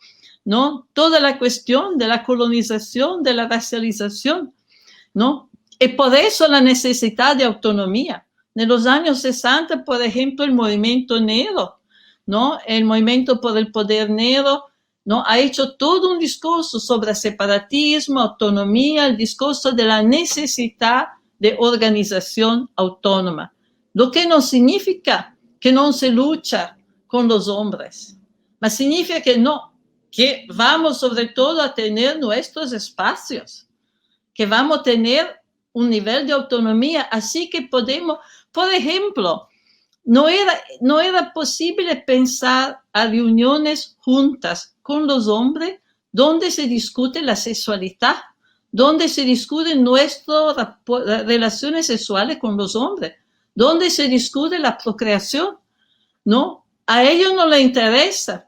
[SPEAKER 3] ¿no? Toda la cuestión de la colonización, de la racialización, ¿no? Y por eso la necesidad de autonomía. En los años 60, por ejemplo, el movimiento negro, ¿no? El movimiento por el poder negro, ¿no? Ha hecho todo un discurso sobre separatismo, autonomía, el discurso de la necesidad de organización autónoma, lo que no significa que no se lucha con los hombres, pero significa que vamos sobre todo a tener nuestros espacios, que vamos a tener un nivel de autonomía, así que podemos, por ejemplo, no era posible pensar a reuniones juntas con los hombres donde se discute la sexualidad, donde se discuten nuestras relaciones sexuales con los hombres, donde se discute la procreación, ¿no? A ellos no les interesa.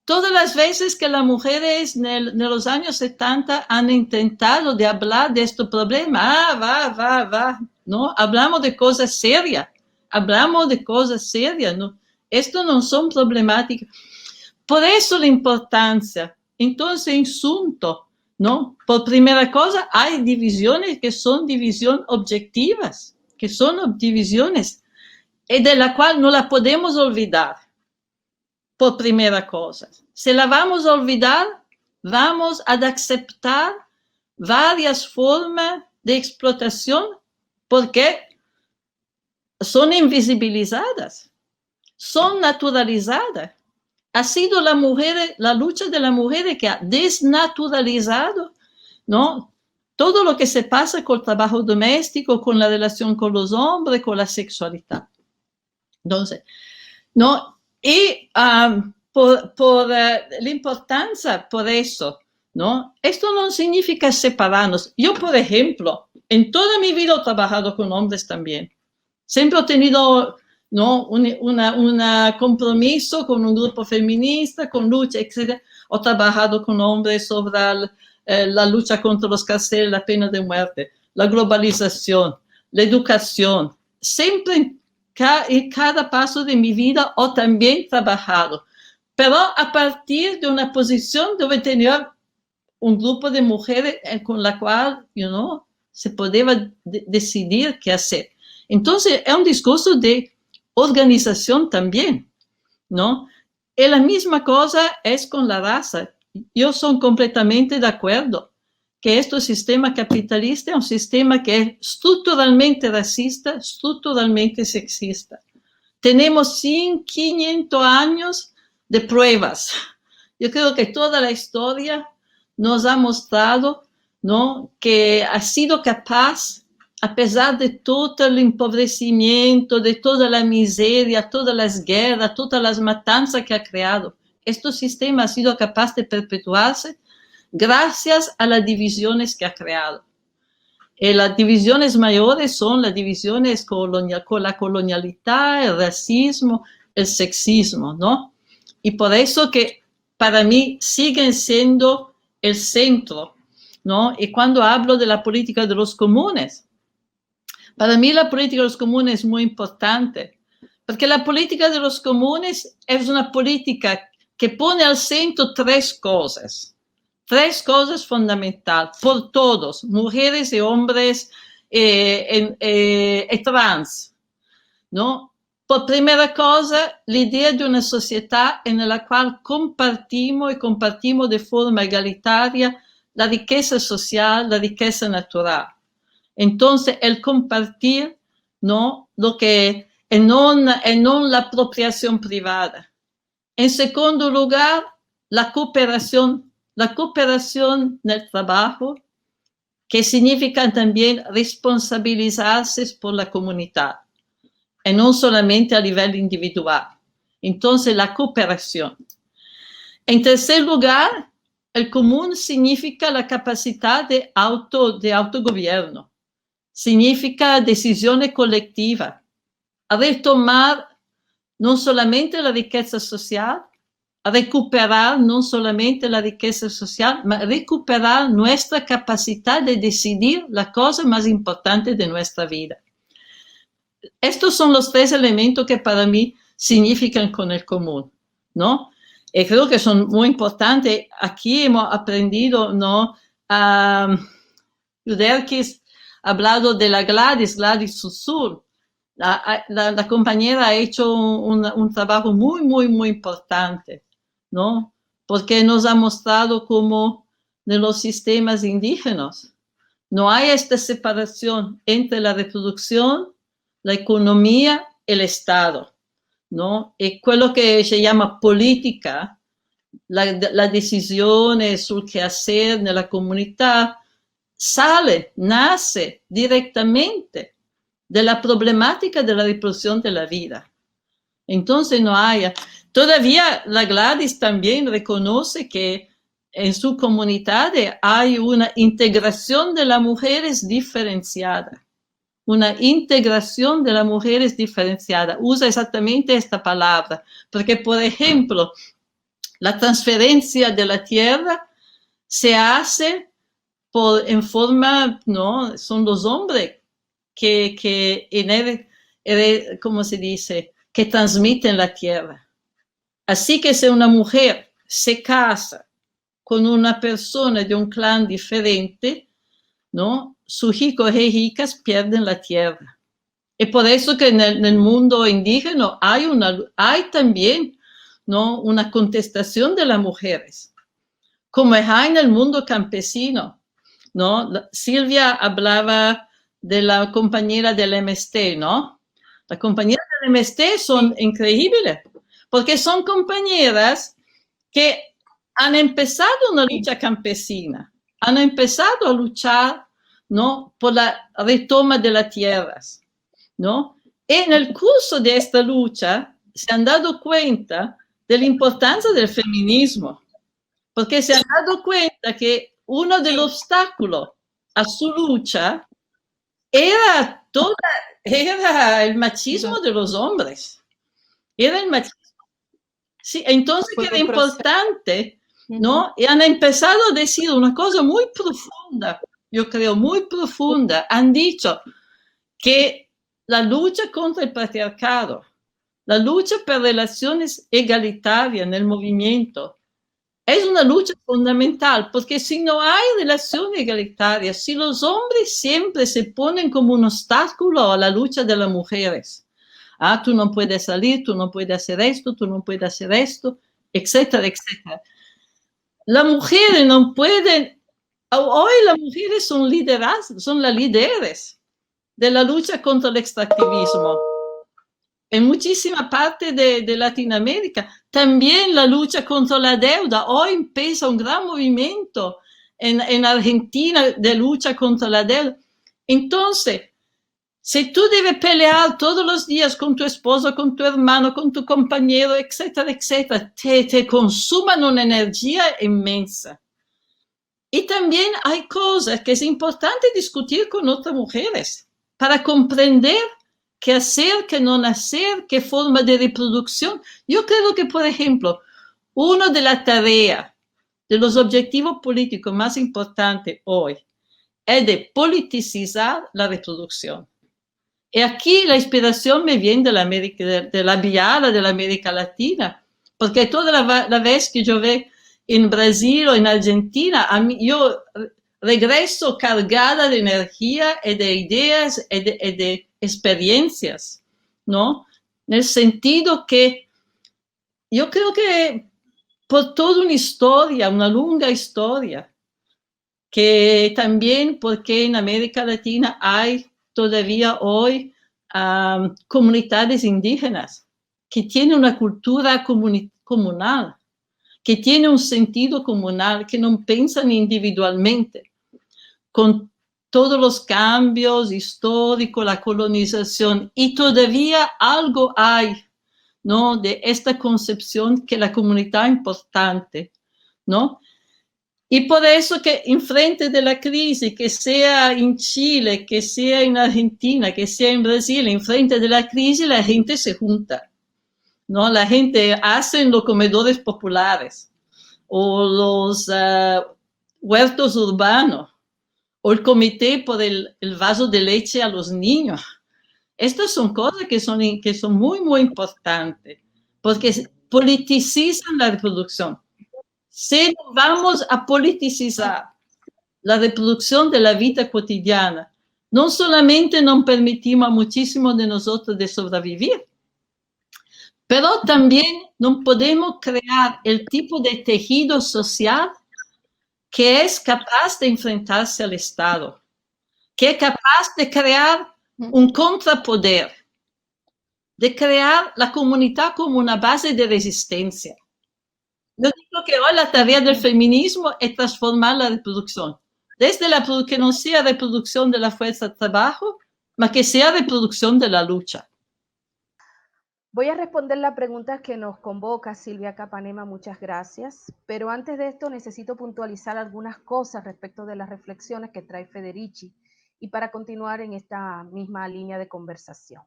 [SPEAKER 3] Todas las veces que las mujeres en los años 70 han intentado de hablar de este problema, va, ¿no? Hablamos de cosas serias, ¿no? Esto no son problemáticas. Por eso la importancia. Entonces, insunto, ¿no? Por primera cosa, hay divisiones que son divisiones objetivas, que son divisiones de la cual no la podemos olvidar. Por primera cosa. Si la vamos a olvidar, vamos a aceptar varias formas de explotación porque son invisibilizadas, son naturalizadas. Ha sido la lucha de la mujer que ha desnaturalizado, ¿no? Todo lo que se pasa con el trabajo doméstico, con la relación con los hombres, con la sexualidad. Entonces, ¿no? Y por la importancia, por eso, ¿no? Esto no significa separarnos. Yo, por ejemplo, en toda mi vida he trabajado con hombres también. Siempre he tenido, ¿no? un compromiso con un grupo feminista, con lucha, etc. He trabajado con hombres sobre la lucha contra los carceles, la pena de muerte, la globalización, la educación. Siempre en cada paso de mi vida he también trabajado, pero a partir de una posición de tener un grupo de mujeres con la cual, se podía decidir qué hacer. Entonces, es un discurso de organización también, ¿no? Y la misma cosa es con la raza. Yo soy completamente de acuerdo que este sistema capitalista es un sistema que es estructuralmente racista, estructuralmente sexista. Tenemos 500 años de pruebas. Yo creo que toda la historia nos ha mostrado, ¿no?, que ha sido capaz, a pesar de todo el empobrecimiento, de toda la miseria, todas las guerras, todas las matanzas que ha creado, este sistema ha sido capaz de perpetuarse gracias a las divisiones que ha creado. Y las divisiones mayores son las divisiones con la colonialidad, el racismo, el sexismo, ¿no? Y por eso que para mí siguen siendo el centro, ¿no? Y cuando hablo de la política de los comunes, para mí la política de los comunes es muy importante, porque la política de los comunes es una política que pone al centro tres cosas fundamentales, por todos, mujeres y hombres trans, ¿no? Por primera cosa, la idea de una sociedad en la cual compartimos de forma egalitaria la riqueza social, la riqueza natural. Entonces, el compartir, ¿no?, lo que no la apropiación privada. En segundo lugar, la cooperación en el trabajo, que significa también responsabilizarse por la comunidad, y no solamente a nivel individual. Entonces, la cooperación. En tercer lugar, el común significa la capacidad de autogobierno. Significa decisiones colectivas, retomar no solamente la riqueza social, recuperar no solamente la riqueza social, pero recuperar nuestra capacidad de decidir la cosa más importante de nuestra vida. Estos son los tres elementos que para mí significan con el común, ¿no? Y creo que son muy importantes. Aquí hemos aprendido, ¿no? Yuderkis ha hablado de la Gladys Susur. La compañera ha hecho un trabajo muy, muy, muy importante, ¿no? Porque nos ha mostrado cómo en los sistemas indígenas no hay esta separación entre la reproducción, la economía y el Estado, ¿no? Y quello que se llama política, las decisiones sobre qué hacer en la comunidad, nace directamente de la problemática de la reproducción de la vida. Entonces no hay, todavía la Gladys también reconoce que en su comunidad hay una integración de las mujeres diferenciada. Una integración de las mujeres diferenciada. Usa exactamente esta palabra, porque, por ejemplo, la transferencia de la tierra se hace en forma, ¿no? Son los hombres ¿cómo se dice?, que transmiten la tierra. Así que si una mujer se casa con una persona de un clan diferente, ¿no?, sus hijos e hijas pierden la tierra. Y por eso que en el mundo indígena hay también, ¿no?, una contestación de las mujeres, como hay en el mundo campesino, ¿no? Silvia hablaba de la compañera del MST, ¿no? Las compañeras del MST son increíbles, porque son compañeras que han empezado una lucha campesina, han empezado a luchar, ¿no?, por la retoma de las tierras, ¿no? Y en el curso de esta lucha se han dado cuenta de la importancia del feminismo, porque se han dado cuenta que uno de los obstáculos a su lucha era el machismo de los hombres. Era el machismo. Sí, entonces era importante, ¿no? Y han empezado a decir una cosa muy profunda, yo creo, muy profunda. Han dicho que la lucha contra el patriarcado, la lucha por relaciones egalitarias en el movimiento, es una lucha fundamental, porque si no hay relaciones egalitarias, si los hombres siempre se ponen como un obstáculo a la lucha de las mujeres, tú no puedes salir, tú no puedes hacer esto, tú no puedes hacer esto, etcétera, etcétera. Las mujeres no pueden, hoy las mujeres son las líderes de la lucha contra el extractivismo. en muchísima parte de Latinoamérica. También la lucha contra la deuda. Hoy empieza un gran movimiento en Argentina de lucha contra la deuda. Entonces, si tú debes pelear todos los días con tu esposo, con tu hermano, con tu compañero, etcétera, etcétera, te consuman una energía inmensa. Y también hay cosas que es importante discutir con otras mujeres para comprender qué hacer, qué no hacer, qué forma de reproducción. Yo creo que, por ejemplo, una de las tareas, de los objetivos políticos más importantes hoy, es de politicizar la reproducción. Y aquí la inspiración me viene de la Biala, de la América Latina, porque toda la vez que yo veo en Brasil o en Argentina, yo regreso cargada de energía y de ideas y de experiencias, ¿no? En el sentido que yo creo que por toda una historia, una larga historia, que también porque en América Latina hay todavía hoy comunidades indígenas que tienen una cultura comunal, que tienen un sentido comunal, que no piensan individualmente. Con todos los cambios históricos, la colonización, y todavía algo hay, ¿no? De esta concepción que la comunidad es importante, ¿no? Y por eso que en frente de la crisis, que sea en Chile, que sea en Argentina, que sea en Brasil, en frente de la crisis la gente se junta, ¿no? La gente hace en los comedores populares o los huertos urbanos o el comité por el vaso de leche a los niños. Estas son cosas que son muy, muy importantes porque politicizan la reproducción. Si vamos a politicizar la reproducción de la vida cotidiana, no solamente no permitimos a muchísimos de nosotros de sobrevivir, pero también no podemos crear el tipo de tejido social que es capaz de enfrentarse al Estado, que es capaz de crear un contrapoder, de crear la comunidad como una base de resistencia. Yo digo que hoy la tarea del feminismo es transformar la reproducción, desde que no sea reproducción de la fuerza de trabajo, mas que sea reproducción de la lucha.
[SPEAKER 4] Voy a responder la pregunta que nos convoca Silvia Capanema, muchas gracias. Pero antes de esto necesito puntualizar algunas cosas respecto de las reflexiones que trae Federici y para continuar en esta misma línea de conversación.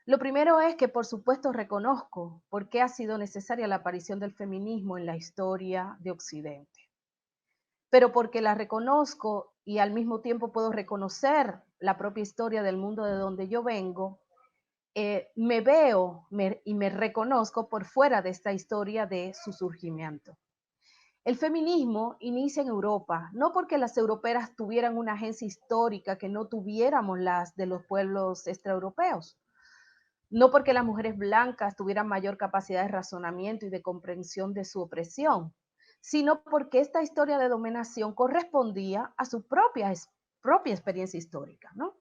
[SPEAKER 4] Lo primero es que, por supuesto, reconozco por qué ha sido necesaria la aparición del feminismo en la historia de Occidente. Pero porque la reconozco y al mismo tiempo puedo reconocer la propia historia del mundo de donde yo vengo, me veo y me reconozco por fuera de esta historia de su surgimiento. El feminismo inicia en Europa, no porque las europeas tuvieran una agencia histórica que no tuviéramos las de los pueblos extraeuropeos, no porque las mujeres blancas tuvieran mayor capacidad de razonamiento y de comprensión de su opresión, sino porque esta historia de dominación correspondía a su propia experiencia histórica, ¿no?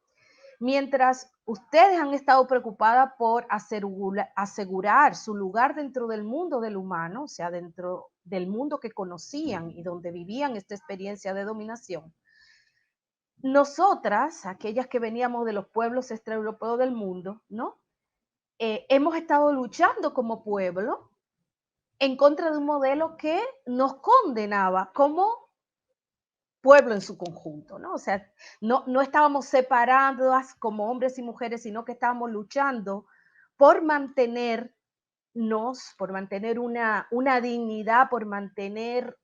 [SPEAKER 4] Mientras ustedes han estado preocupadas por asegurar su lugar dentro del mundo del humano, o sea, dentro del mundo que conocían y donde vivían esta experiencia de dominación, nosotras, aquellas que veníamos de los pueblos extraeuropeos del mundo, ¿no? Hemos estado luchando como pueblo en contra de un modelo que nos condenaba como pueblo en su conjunto, ¿no? O sea, no estábamos separadas como hombres y mujeres, sino que estábamos luchando por mantenernos, por mantener una dignidad, por mantener,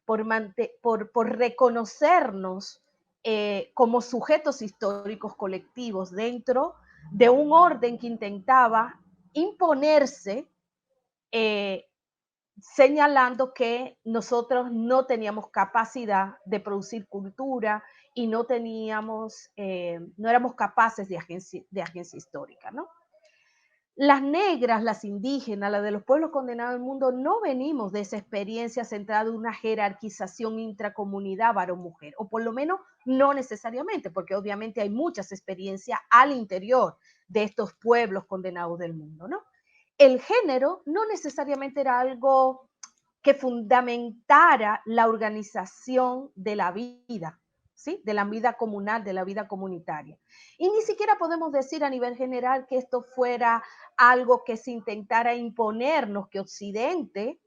[SPEAKER 4] por reconocernos como sujetos históricos colectivos dentro de un orden que intentaba imponerse, señalando que nosotros no teníamos capacidad de producir cultura y no éramos capaces de agencia histórica, ¿no? Las negras, las indígenas, las de los pueblos condenados del mundo, no venimos de esa experiencia centrada en una jerarquización intracomunidad varón-mujer, o por lo menos no necesariamente, porque obviamente hay muchas experiencias al interior de estos pueblos condenados del mundo, ¿no? El género no necesariamente era algo que fundamentara la organización de la vida, ¿sí? De la vida comunal, de la vida comunitaria. Y ni siquiera podemos decir a nivel general que esto fuera algo que se intentara imponernos, que Occidente,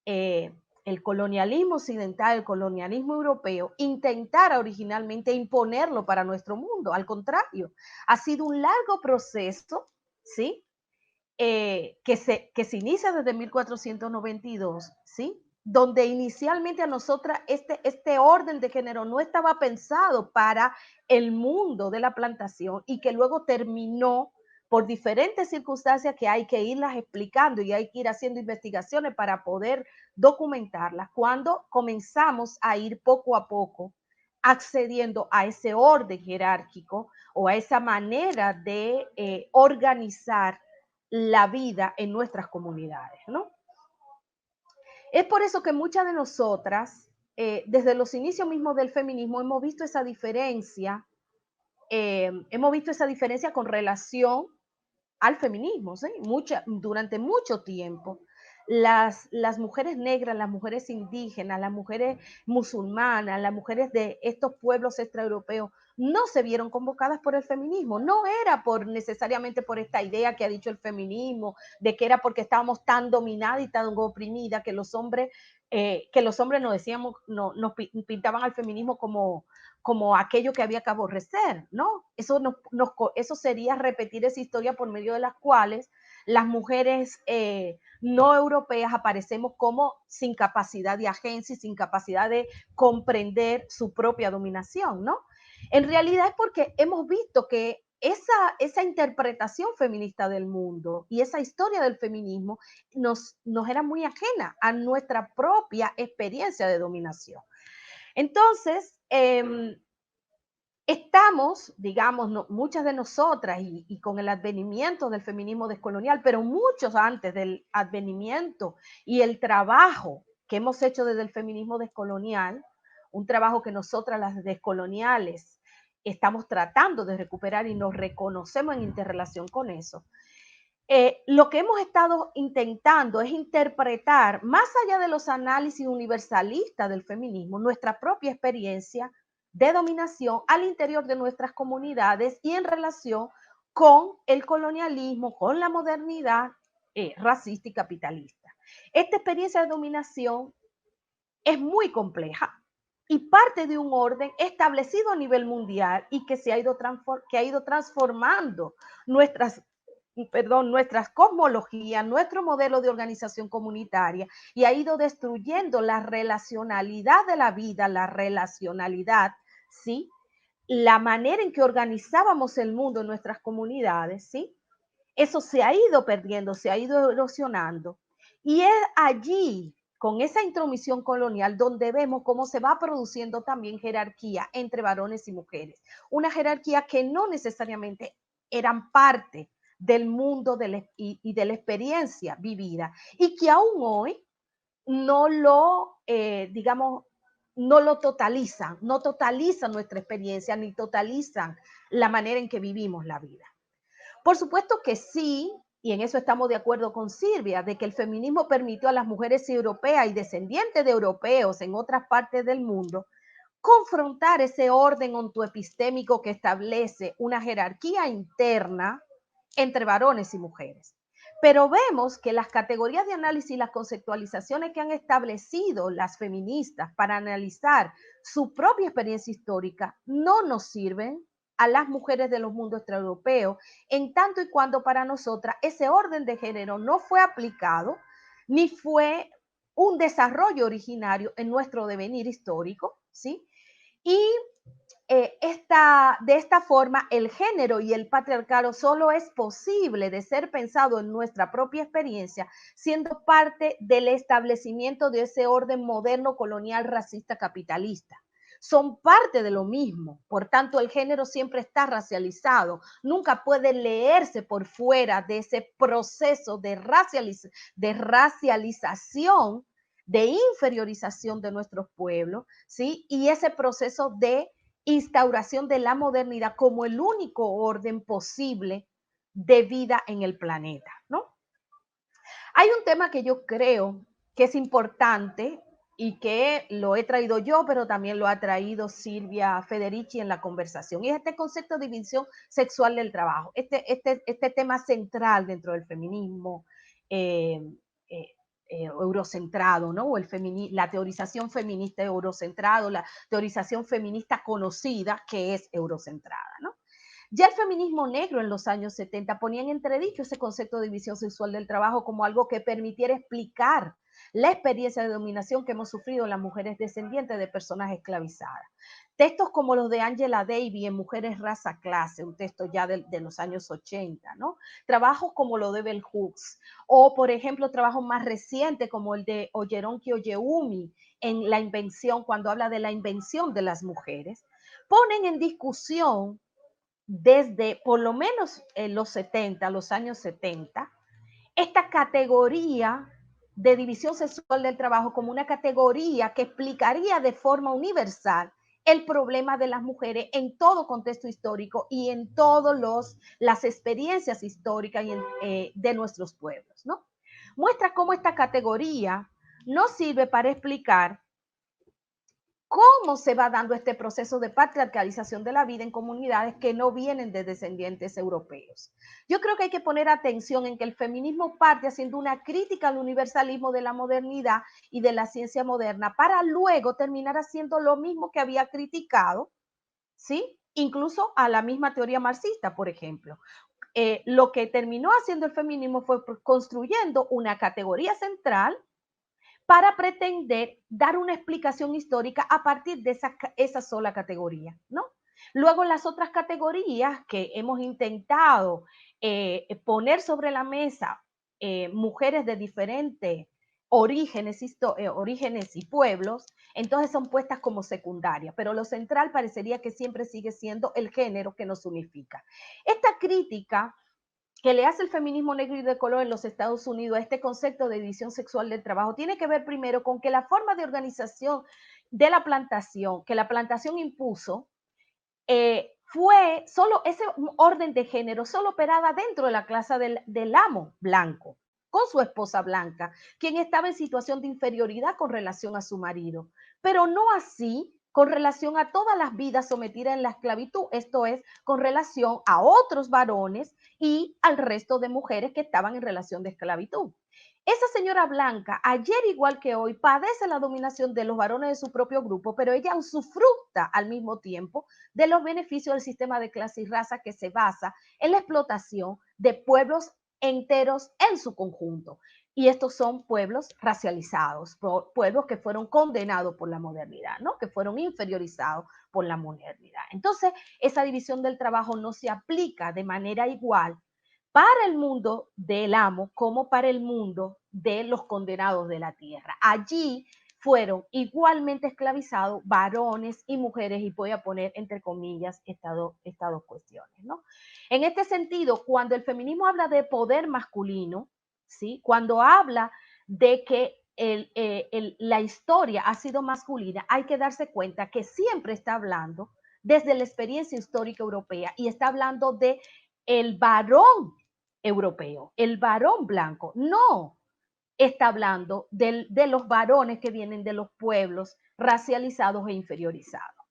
[SPEAKER 4] el colonialismo occidental, el colonialismo europeo, intentara originalmente imponerlo para nuestro mundo. Al contrario, ha sido un largo proceso, ¿sí? Que se inicia desde 1492, ¿sí? Donde inicialmente a nosotras este orden de género no estaba pensado para el mundo de la plantación y que luego terminó por diferentes circunstancias que hay que irlas explicando y hay que ir haciendo investigaciones para poder documentarlas, cuando comenzamos a ir poco a poco accediendo a ese orden jerárquico o a esa manera de organizar la vida en nuestras comunidades, ¿no? Es por eso que muchas de nosotras, desde los inicios mismos del feminismo, hemos visto esa diferencia con relación al feminismo, ¿sí? Durante mucho tiempo. Las mujeres negras, las mujeres indígenas, las mujeres musulmanas, las mujeres de estos pueblos extraeuropeos no se vieron convocadas por el feminismo. No era necesariamente por esta idea que ha dicho el feminismo, de que era porque estábamos tan dominadas y tan oprimidas que los hombres nos decíamos, nos pintaban al feminismo como aquello que había que aborrecer, ¿no? Eso sería repetir esa historia por medio de las cuales las mujeres no europeas aparecemos como sin capacidad de agencia y sin capacidad de comprender su propia dominación, ¿no? En realidad es porque hemos visto que esa interpretación feminista del mundo y esa historia del feminismo nos era muy ajena a nuestra propia experiencia de dominación. Entonces, estamos, digamos, muchas de nosotras y con el advenimiento del feminismo descolonial, pero muchos antes del advenimiento y el trabajo que hemos hecho desde el feminismo descolonial, un trabajo que nosotras las descoloniales estamos tratando de recuperar y nos reconocemos en interrelación con eso. Lo que hemos estado intentando es interpretar, más allá de los análisis universalistas del feminismo, nuestra propia experiencia de dominación al interior de nuestras comunidades y en relación con el colonialismo, con la modernidad racista y capitalista. Esta experiencia de dominación es muy compleja y parte de un orden establecido a nivel mundial y que ha ido transformando nuestras cosmologías, nuestro modelo de organización comunitaria y ha ido destruyendo la relacionalidad de la vida, la relacionalidad, ¿sí? La manera en que organizábamos el mundo en nuestras comunidades, ¿sí? Eso se ha ido perdiendo, se ha ido erosionando. Y es allí, con esa intromisión colonial, donde vemos cómo se va produciendo también jerarquía entre varones y mujeres. Una jerarquía que no necesariamente eran parte del mundo y de la experiencia vivida y que aún hoy no lo, no lo totalizan, no totalizan nuestra experiencia ni totalizan la manera en que vivimos la vida. Por supuesto que sí, y en eso estamos de acuerdo con Silvia, de que el feminismo permitió a las mujeres europeas y descendientes de europeos en otras partes del mundo confrontar ese orden ontoepistémico que establece una jerarquía interna entre varones y mujeres. Pero vemos que las categorías de análisis y las conceptualizaciones que han establecido las feministas para analizar su propia experiencia histórica no nos sirven a las mujeres de los mundos extraeuropeos, en tanto y cuando para nosotras ese orden de género no fue aplicado ni fue un desarrollo originario en nuestro devenir histórico, ¿sí? Y de esta forma, el género y el patriarcado solo es posible de ser pensado en nuestra propia experiencia, siendo parte del establecimiento de ese orden moderno, colonial, racista, capitalista. Son parte de lo mismo, por tanto el género siempre está racializado, nunca puede leerse por fuera de ese proceso de racialización, de inferiorización de nuestros pueblos, ¿sí? Y ese proceso de instauración de la modernidad como el único orden posible de vida en el planeta, ¿no? Hay un tema que yo creo que es importante y que lo he traído yo, pero también lo ha traído Silvia Federici en la conversación, y es este concepto de división sexual del trabajo, este tema central dentro del feminismo eh, eh, eurocentrado, ¿no? O la teorización feminista eurocentrado, la teorización feminista conocida que es eurocentrada, ¿no? Ya el feminismo negro en los años 70 ponía en entredicho ese concepto de división sexual del trabajo como algo que permitiera explicar la experiencia de dominación que hemos sufrido las mujeres descendientes de personas esclavizadas. Textos como los de Angela Davis en Mujeres, Raza, Clase, un texto ya de los años 80, ¿no? Trabajos como lo de Bell Hooks, o por ejemplo, trabajos más recientes como el de Oyeron Kiyoyeumi en La Invención, cuando habla de la invención de las mujeres, ponen en discusión desde por lo menos en los años 70, esta categoría de división sexual del trabajo como una categoría que explicaría de forma universal el problema de las mujeres en todo contexto histórico y en todas las experiencias históricas de nuestros pueblos, ¿no? Muestra cómo esta categoría no sirve para explicar cómo se va dando este proceso de patriarcalización de la vida en comunidades que no vienen de descendientes europeos. Yo creo que hay que poner atención en que el feminismo parte haciendo una crítica al universalismo de la modernidad y de la ciencia moderna para luego terminar haciendo lo mismo que había criticado, ¿sí? Incluso a la misma teoría marxista, por ejemplo. Lo que terminó haciendo el feminismo fue construyendo una categoría central para pretender dar una explicación histórica a partir de esa sola categoría, ¿no? Luego las otras categorías que hemos intentado poner sobre la mesa, mujeres de diferentes orígenes y pueblos, entonces son puestas como secundarias, pero lo central parecería que siempre sigue siendo el género que nos unifica. Esta crítica que le hace el feminismo negro y de color en los Estados Unidos a este concepto de división sexual del trabajo tiene que ver primero con que la forma de organización de la plantación, que la plantación impuso, fue solo ese orden de género, solo operaba dentro de la clase del amo blanco, con su esposa blanca, quien estaba en situación de inferioridad con relación a su marido, pero no así con relación a todas las vidas sometidas en la esclavitud, esto es, con relación a otros varones y al resto de mujeres que estaban en relación de esclavitud. Esa señora blanca, ayer igual que hoy, padece la dominación de los varones de su propio grupo, pero ella usufructa al mismo tiempo de los beneficios del sistema de clase y raza que se basa en la explotación de pueblos enteros en su conjunto. Y estos son pueblos racializados, pueblos que fueron condenados por la modernidad, ¿no? Que fueron inferiorizados por la modernidad. Entonces, esa división del trabajo no se aplica de manera igual para el mundo del amo como para el mundo de los condenados de la tierra. Allí fueron igualmente esclavizados varones y mujeres, y voy a poner entre comillas estas dos cuestiones, ¿no? En este sentido, cuando el feminismo habla de poder masculino, ¿sí? Cuando habla de que la historia ha sido masculina, hay que darse cuenta que siempre está hablando desde la experiencia histórica europea y está hablando de el varón europeo, el varón blanco. No está hablando de los varones que vienen de los pueblos racializados e inferiorizados.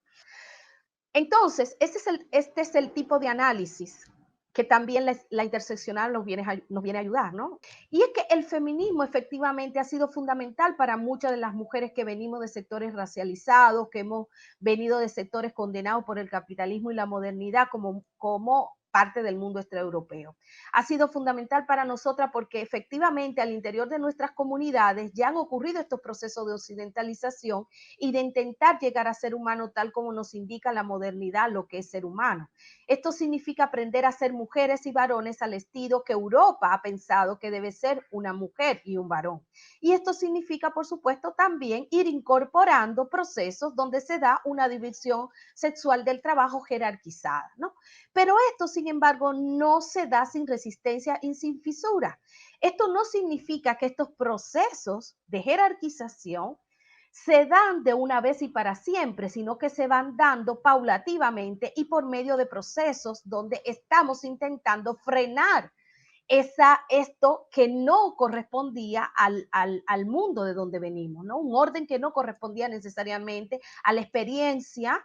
[SPEAKER 4] Entonces, este es el tipo de análisis que también la interseccional nos viene a ayudar, ¿no? Y es que el feminismo efectivamente ha sido fundamental para muchas de las mujeres que venimos de sectores racializados, que hemos venido de sectores condenados por el capitalismo y la modernidad como parte del mundo extraeuropeo. Ha sido fundamental para nosotras porque efectivamente al interior de nuestras comunidades ya han ocurrido estos procesos de occidentalización y de intentar llegar a ser humano tal como nos indica la modernidad lo que es ser humano. Esto significa aprender a ser mujeres y varones al estilo que Europa ha pensado que debe ser una mujer y un varón. Y esto significa, por supuesto, también ir incorporando procesos donde se da una división sexual del trabajo jerarquizada, ¿no? Pero esto, sin embargo, no se da sin resistencia y sin fisura. Esto no significa que estos procesos de jerarquización se dan de una vez y para siempre, sino que se van dando paulativamente y por medio de procesos donde estamos intentando frenar esto que no correspondía al mundo de donde venimos, ¿no? Un orden que no correspondía necesariamente a la experiencia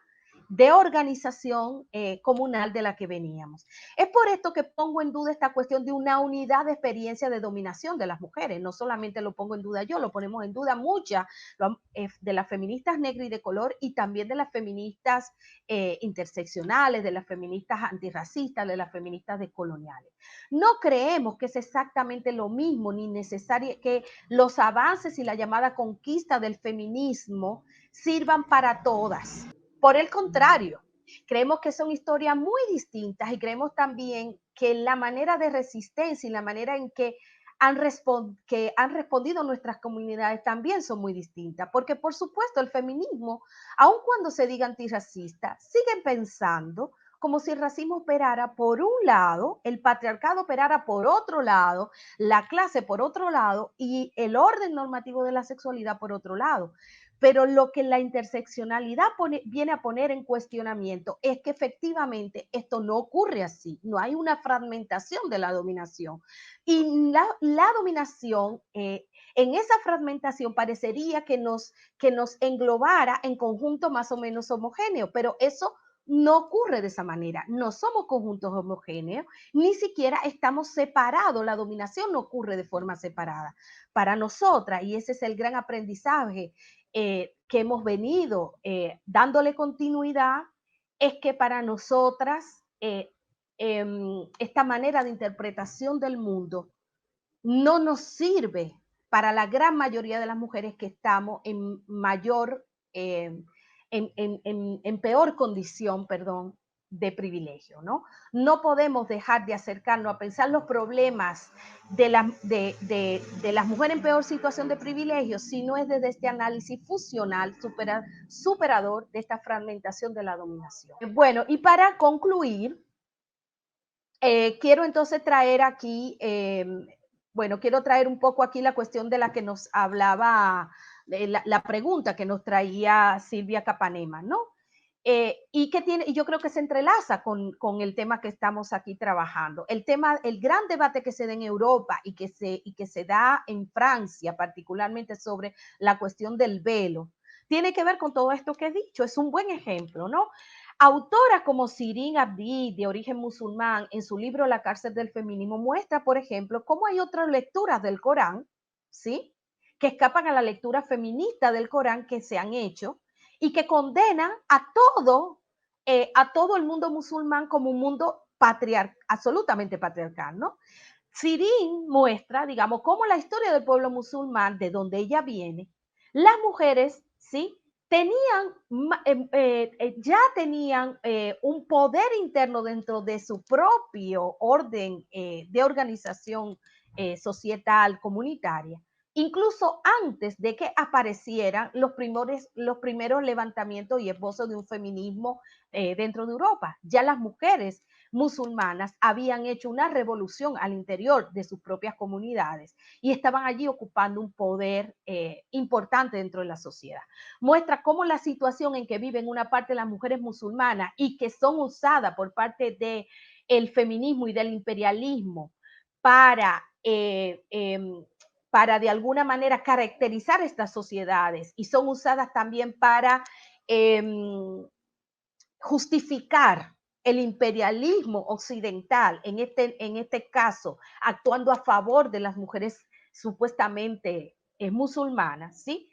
[SPEAKER 4] de organización comunal de la que veníamos. Es por esto que pongo en duda esta cuestión de una unidad de experiencia de dominación de las mujeres. No solamente lo pongo en duda yo, lo ponemos en duda muchas de las feministas negras y de color y también de las feministas interseccionales, de las feministas antirracistas, de las feministas decoloniales. No creemos que es exactamente lo mismo ni necesario que los avances y la llamada conquista del feminismo sirvan para todas. Por el contrario, creemos que son historias muy distintas y creemos también que la manera de resistencia y la manera en que han respondido nuestras comunidades también son muy distintas, porque por supuesto el feminismo, aun cuando se diga antirracista, siguen pensando como si el racismo operara por un lado, el patriarcado operara por otro lado, la clase por otro lado y el orden normativo de la sexualidad por otro lado. Pero lo que la interseccionalidad viene a poner en cuestionamiento es que efectivamente esto no ocurre así, no hay una fragmentación de la dominación. Y la dominación, en esa fragmentación parecería que nos englobara en conjuntos más o menos homogéneos, pero eso no ocurre de esa manera, no somos conjuntos homogéneos, ni siquiera estamos separados, la dominación no ocurre de forma separada. Para nosotras, y ese es el gran aprendizaje que hemos venido dándole continuidad, es que para nosotras esta manera de interpretación del mundo no nos sirve para la gran mayoría de las mujeres que estamos en mayor en peor condición, perdón, de privilegio, ¿no? No podemos dejar de acercarnos a pensar los problemas de las mujeres en peor situación de privilegio si no es desde este análisis funcional superador de esta fragmentación de la dominación. Bueno, y para concluir, quiero entonces traer aquí, quiero traer un poco aquí la cuestión de la que nos hablaba, la pregunta que nos traía Silvia Capanema, ¿no? Y yo creo que se entrelaza con el tema que estamos aquí trabajando. El gran debate que se da en Europa y que se da en Francia, particularmente sobre la cuestión del velo, tiene que ver con todo esto que he dicho. Es un buen ejemplo, ¿no? Autoras como Shirin Ebadi, de origen musulmán, en su libro La cárcel del feminismo, muestra, por ejemplo, cómo hay otras lecturas del Corán, ¿sí?, que escapan a la lectura feminista del Corán que se han hecho y que condenan a todo el mundo musulmán como un mundo absolutamente patriarcal, ¿no? Shirin muestra, digamos, cómo la historia del pueblo musulmán, de donde ella viene, las mujeres, ¿sí?, ya tenían un poder interno dentro de su propio orden de organización societal, comunitaria, incluso antes de que aparecieran los primeros levantamientos y esbozos de un feminismo dentro de Europa. Ya las mujeres musulmanas habían hecho una revolución al interior de sus propias comunidades y estaban allí ocupando un poder importante dentro de la sociedad. Muestra cómo la situación en que viven una parte de las mujeres musulmanas y que son usadas por parte del feminismo y del imperialismo para de alguna manera caracterizar estas sociedades y son usadas también para justificar el imperialismo occidental, en este caso, actuando a favor de las mujeres supuestamente musulmanas, ¿sí?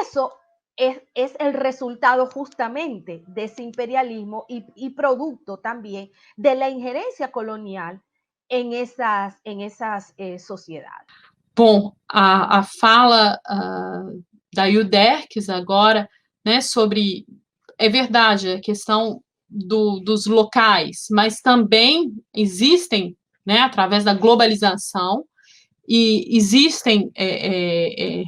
[SPEAKER 4] Eso es el resultado justamente de ese imperialismo y producto también de la injerencia colonial en esas sociedades.
[SPEAKER 2] Bom, a fala da Yuderques agora, né, sobre, é verdade, a questão dos locais, mas também existem, né, através da globalização, e existem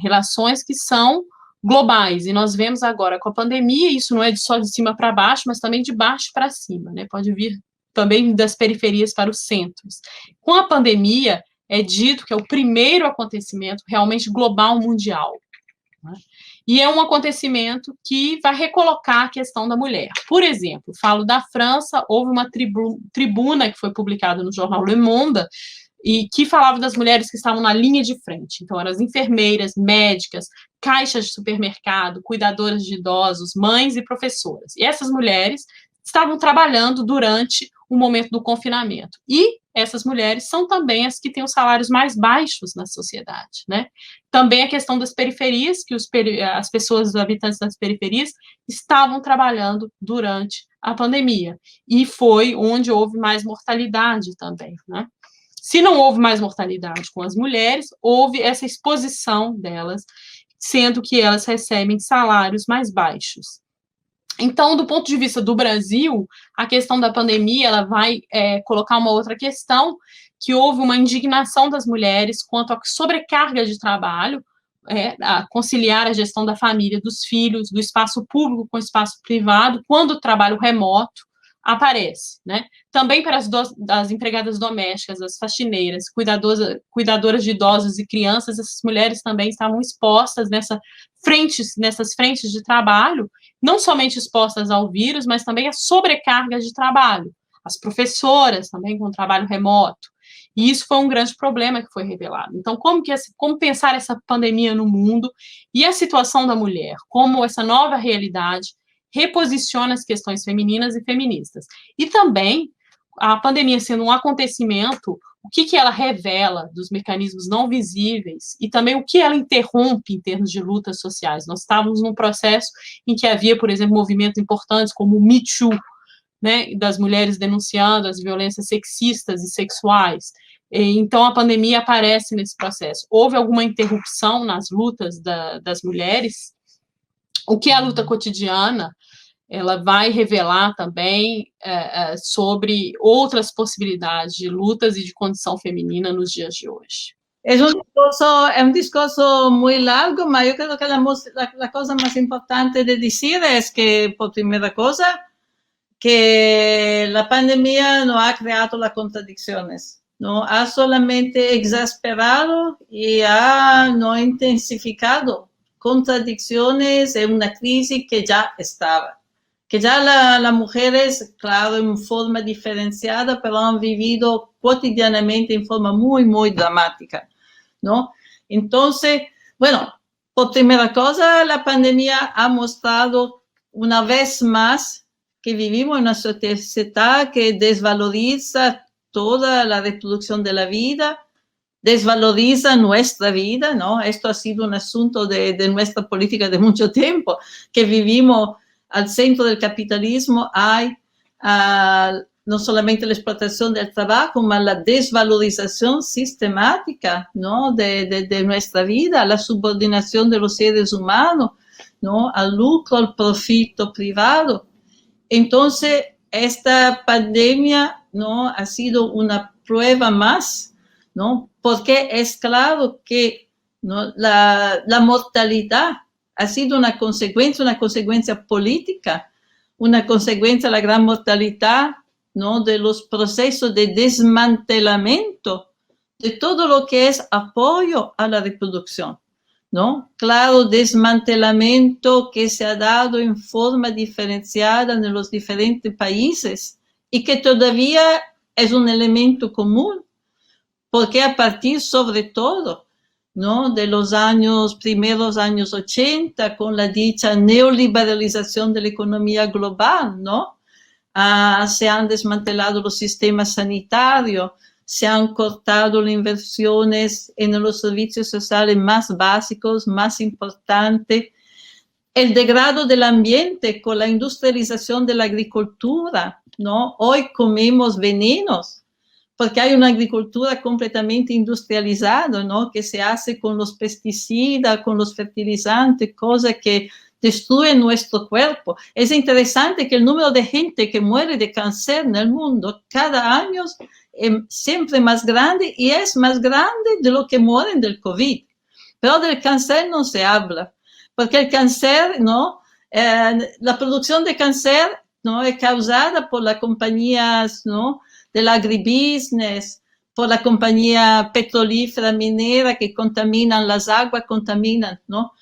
[SPEAKER 2] relações que são globais, e nós vemos agora com a pandemia, isso não é só de cima para baixo, mas também de baixo para cima, né, pode vir também das periferias para os centros. Com a pandemia, é dito que é o primeiro acontecimento realmente global mundial, né? E é um acontecimento que vai recolocar a questão da mulher. Por exemplo, falo da França, houve uma tribuna que foi publicada no jornal Le Monde, e que falava das mulheres que estavam na linha de frente. Então, eram as enfermeiras, médicas, caixas de supermercado, cuidadoras de idosos, mães e professoras. E essas mulheres estavam trabalhando durante o momento do confinamento. E essas mulheres são também as que têm os salários mais baixos na sociedade, né? Também a questão das periferias, que as pessoas, os habitantes das periferias, estavam trabalhando durante a pandemia. E foi onde houve mais mortalidade também, né? Se não houve mais mortalidade com as mulheres, houve essa exposição delas, sendo que elas recebem salários mais baixos. Então, do ponto de vista do Brasil, a questão da pandemia ela vai colocar uma outra questão, que houve uma indignação das mulheres quanto à sobrecarga de trabalho, a conciliar a gestão da família, dos filhos, do espaço público com o espaço privado, quando o trabalho remoto aparece, né? Também para as empregadas domésticas, as faxineiras, cuidadoras de idosos e crianças, essas mulheres também estavam expostas nessas frentes de trabalho, não somente expostas ao vírus, mas também a sobrecarga de trabalho. As professoras também com trabalho remoto. E isso foi um grande problema que foi revelado. Então, como pensar essa pandemia no mundo e a situação da mulher, como essa nova realidade reposiciona as questões femininas e feministas. E também, a pandemia sendo um acontecimento, o que ela revela dos mecanismos não visíveis e também o que ela interrompe em termos de lutas sociais. Nós estávamos num processo em que havia, por exemplo, movimentos importantes como o Me Too, né, das mulheres denunciando as violências sexistas e sexuais. Então, a pandemia aparece nesse processo. Houve alguma interrupção nas lutas das mulheres? O que é a luta cotidiana? Ela vai revelar também sobre outras possibilidades de lutas e de condição feminina nos dias de hoje.
[SPEAKER 3] Es un discurso muy largo, pero yo creo que la cosa más importante de decir es que, por primera cosa, que la pandemia no ha creado las contradicciones, no ha solamente exasperado y no intensificado contradicciones en una crisis que ya estaba. Que ya las mujeres, claro, en forma diferenciada, pero han vivido cotidianamente en forma muy, muy dramática, ¿no? Entonces, bueno, por primera cosa, la pandemia ha mostrado una vez más que vivimos en una sociedad que desvaloriza toda la reproducción de la vida, desvaloriza nuestra vida, ¿no? Esto ha sido un asunto de nuestra política de mucho tiempo, que vivimos al centro del capitalismo, hay no solamente la explotación del trabajo, sino la desvalorización sistemática, ¿no? de nuestra vida, la subordinación de los seres humanos, ¿no? Al lucro, al profito privado. Entonces, esta pandemia, ¿no? ha sido una prueba más, ¿no? Porque es claro que, ¿no? la mortalidad ha sido una consecuencia política, una consecuencia de la gran mortalidad, ¿no? de los procesos de desmantelamiento de todo lo que es apoyo a la reproducción, ¿no? Claro, desmantelamiento que se ha dado en forma diferenciada en los diferentes países y que todavía es un elemento común, porque a partir sobre todo, ¿no? de los primeros años 80, con la dicha neoliberalización de la economía global, ¿no? Se han desmantelado los sistemas sanitarios, se han cortado las inversiones en los servicios sociales más básicos, más importantes, el degrado del ambiente con la industrialización de la agricultura, ¿no? Hoy comemos venenos, porque hay una agricultura completamente industrializada, ¿no? que se hace con los pesticidas, con los fertilizantes, cosas que destruyen nuestro cuerpo. Es interesante que el número de gente que muere de cáncer en el mundo cada año es siempre más grande y es más grande de lo que mueren del COVID. Pero del cáncer no se habla, porque el cáncer, ¿no? La producción de cáncer, ¿no? es causada por las compañías, ¿no? del agribusiness, por la compañía petrolífera minera que contaminan las aguas, contaminan, ¿no?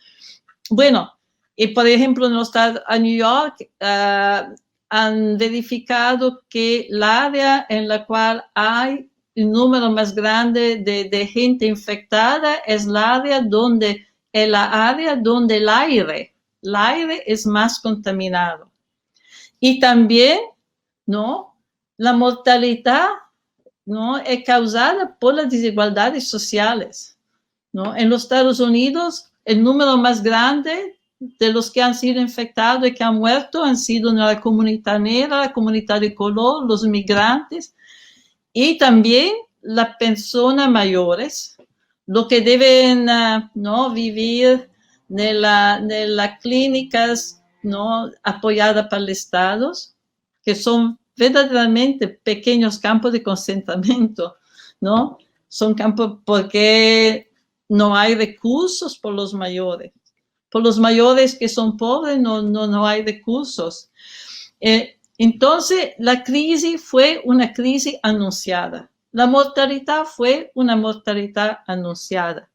[SPEAKER 3] bueno, y por ejemplo, en los estados de New York han verificado que el área en la cual hay un número más grande de gente infectada es el área donde el aire es más contaminado. Y también, ¿no?, la mortalidad, ¿no?, es causada por las desigualdades sociales, ¿no? En los Estados Unidos, el número más grande de los que han sido infectados y que han muerto han sido en la comunidad negra, la comunidad de color, los migrantes y también las personas mayores, lo que deben ¿no?, vivir en las clínicas, ¿no?, apoyadas por los estados, que son verdaderamente pequeños campos de concentramiento, ¿no? Son campos porque no hay recursos por los mayores. Por los mayores que son pobres no hay recursos. Entonces, la crisis fue una crisis anunciada. La mortalidad fue una mortalidad anunciada.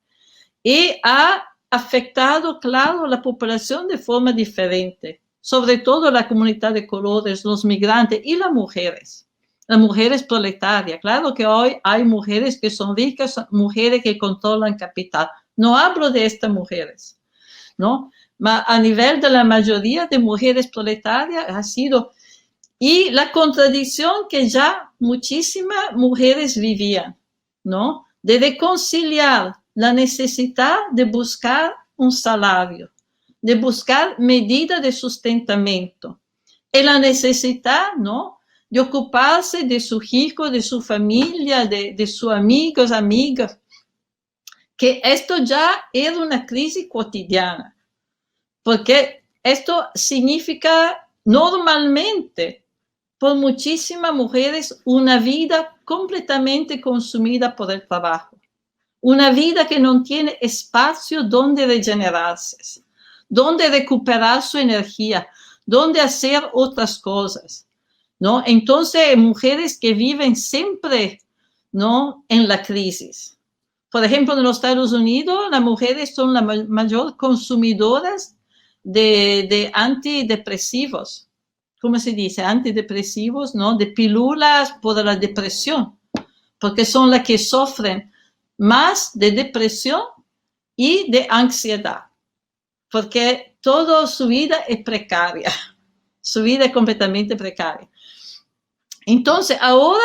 [SPEAKER 3] Y ha afectado, claro, a la población de forma diferente, sobre todo la comunidad de colores, los migrantes y las mujeres proletarias. Claro que hoy hay mujeres que son ricas, mujeres que controlan capital. No hablo de estas mujeres, ¿no? A nivel de la mayoría de mujeres proletarias ha sido, y la contradicción que ya muchísimas mujeres vivían, ¿no?, de reconciliar la necesidad de buscar un salario, de buscar medidas de sustentamiento, y la necesidad, ¿no?, de ocuparse de sus hijos, de su familia, de sus amigos, amigas, que esto ya era una crisis cotidiana, porque esto significa normalmente por muchísimas mujeres una vida completamente consumida por el trabajo, una vida que no tiene espacio donde regenerarse, donde recuperar su energía, donde hacer otras cosas, ¿no? Entonces, mujeres que viven siempre, ¿no?, en la crisis. Por ejemplo, en los Estados Unidos, las mujeres son las mayor consumidoras de antidepresivos. ¿Cómo se dice? Antidepresivos, ¿no?, de pílulas por la depresión, porque son las que sufren más de depresión y de ansiedad, porque toda su vida es precaria, su vida es completamente precaria. Entonces, ahora,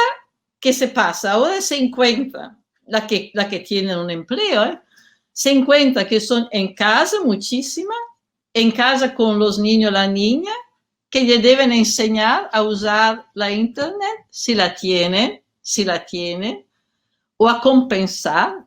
[SPEAKER 3] ¿qué se pasa? Ahora se encuentra, la que tienen un empleo, se encuentra que son en casa muchísimas, en casa con los niños, la niña, que le deben enseñar a usar la internet, si la tienen, o a compensar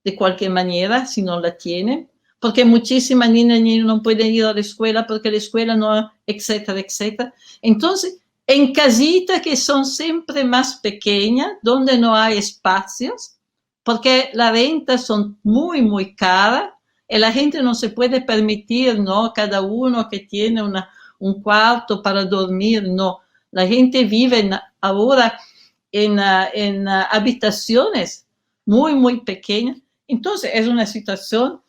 [SPEAKER 3] de cualquier manera si no la tienen, porque muchísimas niñas y niños no pueden ir a la escuela porque la escuela no, etcétera, etcétera. Entonces, en casitas que son siempre más pequeñas, donde no hay espacios, porque las rentas son muy, muy caras, y la gente no se puede permitir, ¿no?, cada uno que tiene un cuarto para dormir, no. La gente vive ahora en habitaciones muy, muy pequeñas. Entonces, es una situación.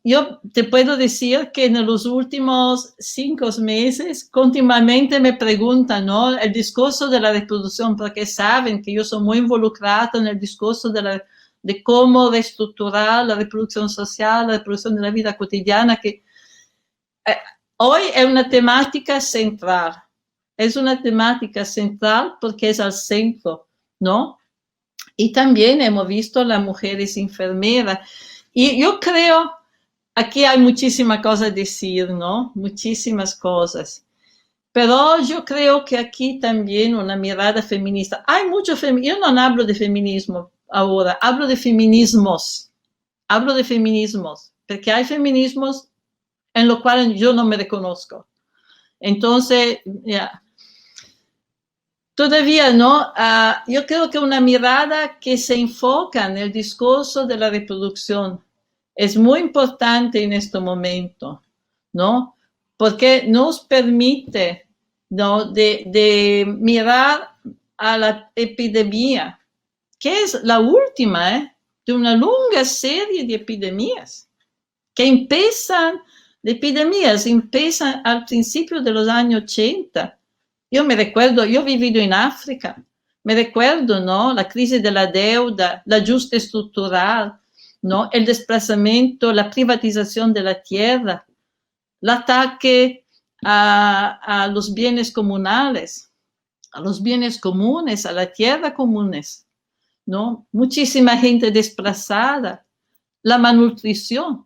[SPEAKER 3] Yo te puedo decir que en los últimos 5 meses continuamente me preguntan, ¿no?, el discurso de la reproducción, porque saben que yo soy muy involucrada en el discurso de cómo reestructurar la reproducción social, la reproducción de la vida cotidiana, que hoy es una temática central. Es una temática central porque es al centro, ¿no? Y también hemos visto a las mujeres enfermeras. Y yo creo, aquí hay muchísimas cosas a decir, ¿no? Muchísimas cosas. Pero yo creo que aquí también una mirada feminista. Hay mucho feminismo. Yo no hablo de feminismo ahora, hablo de feminismos. Hablo de feminismos, porque hay feminismos en los cuales yo no me reconozco. Entonces, ya. Todavía no, yo creo que una mirada que se enfoca en el discurso de la reproducción es muy importante en este momento, ¿no? Porque nos permite, ¿no?, de mirar a la epidemia, que es la última, de una larga serie de epidemias. que empiezan, de epidemias, empiezan al principio de los años 80. Yo me recuerdo, yo he vivido en África, me recuerdo, ¿no? La crisis de la deuda, el ajuste estructural, ¿no? El desplazamiento, la privatización de la tierra, el ataque a los bienes comunales, a los bienes comunes, a la tierra comunes, ¿no? Muchísima gente desplazada, la malnutrición.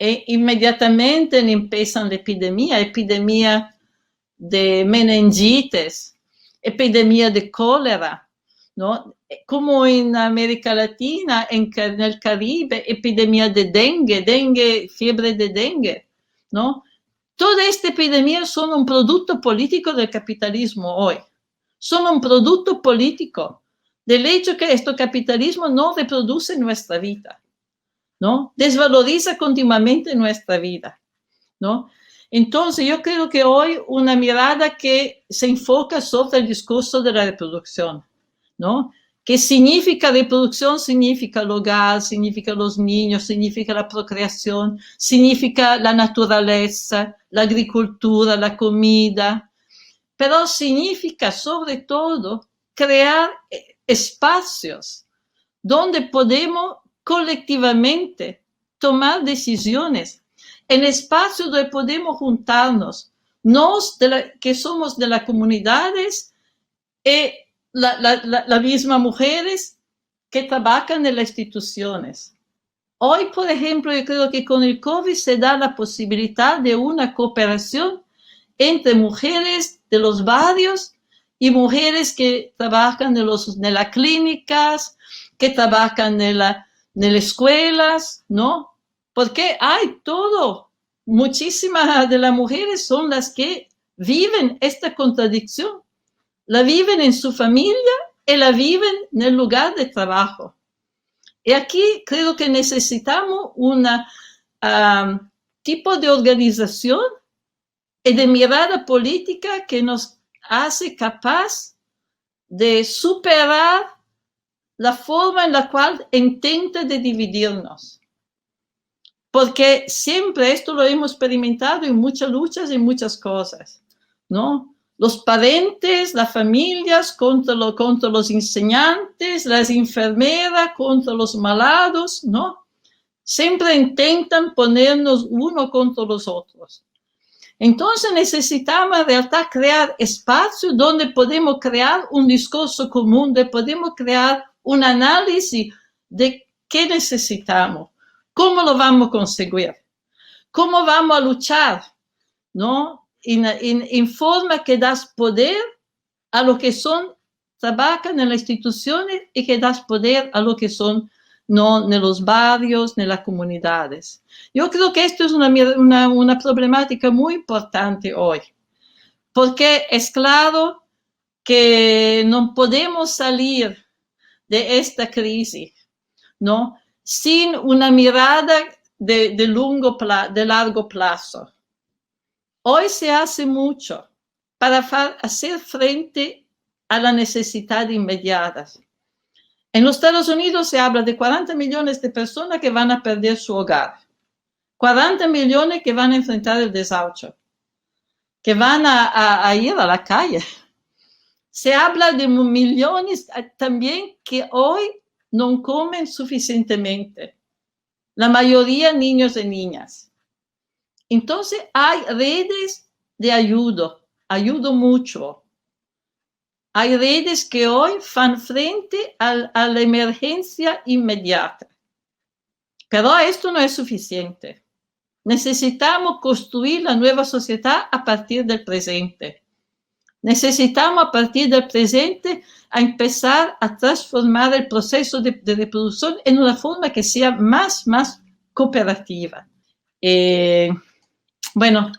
[SPEAKER 3] E inmediatamente empiezan la epidemia de meningitis, epidemia de cólera, ¿no? Como en América Latina, en el Caribe, epidemia de dengue, fiebre de dengue, ¿no? Toda esta epidemia son un producto político del capitalismo hoy. Son un producto político del hecho que este capitalismo no reproduce nuestra vida, ¿no? Desvaloriza continuamente nuestra vida, ¿no? Entonces, yo creo que hoy una mirada que se enfoca sobre el discurso de la reproducción, ¿no? ¿Qué significa reproducción? Significa el hogar, significa los niños, significa la procreación, significa la naturaleza, la agricultura, la comida, pero significa sobre todo crear espacios donde podemos colectivamente tomar decisiones, en espacios donde podemos juntarnos, que somos de las comunidades y las mismas mujeres que trabajan en las instituciones. Hoy, por ejemplo, yo creo que con el COVID se da la posibilidad de una cooperación entre mujeres de los barrios y mujeres que trabajan en las clínicas, que trabajan en las escuelas, ¿no? Porque hay todo. Muchísimas de las mujeres son las que viven esta contradicción. La viven en su familia y la viven en el lugar de trabajo. Y aquí creo que necesitamos un tipo de organización y de mirada política que nos hace capaz de superar la forma en la cual intenta de dividirnos. Porque siempre esto lo hemos experimentado en muchas luchas y muchas cosas, ¿no? Los parentes, las familias contra los enseñantes, las enfermeras contra los malados, ¿no? Siempre intentan ponernos uno contra los otros. Entonces necesitamos en realidad crear espacios donde podemos crear un discurso común, donde podemos crear un análisis de qué necesitamos, cómo lo vamos a conseguir, cómo vamos a luchar, ¿no? En forma que das poder a los que trabajan en las instituciones y que das poder a los que son, no, en los barrios, en las comunidades. Yo creo que esto es una problemática muy importante hoy, porque es claro que no podemos salir de esta crisis, ¿no? Sin una mirada de largo plazo. Hoy se hace mucho para hacer frente a las necesidades inmediatas. En los Estados Unidos se habla de 40 millones de personas que van a perder su hogar, 40 millones que van a enfrentar el desahucio, que van a ir a la calle. Se habla de millones también que hoy no comen suficientemente, la mayoría niños y niñas. Entonces hay redes de ayuda mucho. Hay redes que hoy van frente a la emergencia inmediata. Pero esto no es suficiente. Necesitamos construir la nueva sociedad a partir del presente. Necesitamos a partir del presente a empezar a transformar el proceso de reproducción en una forma que sea más cooperativa. Bueno,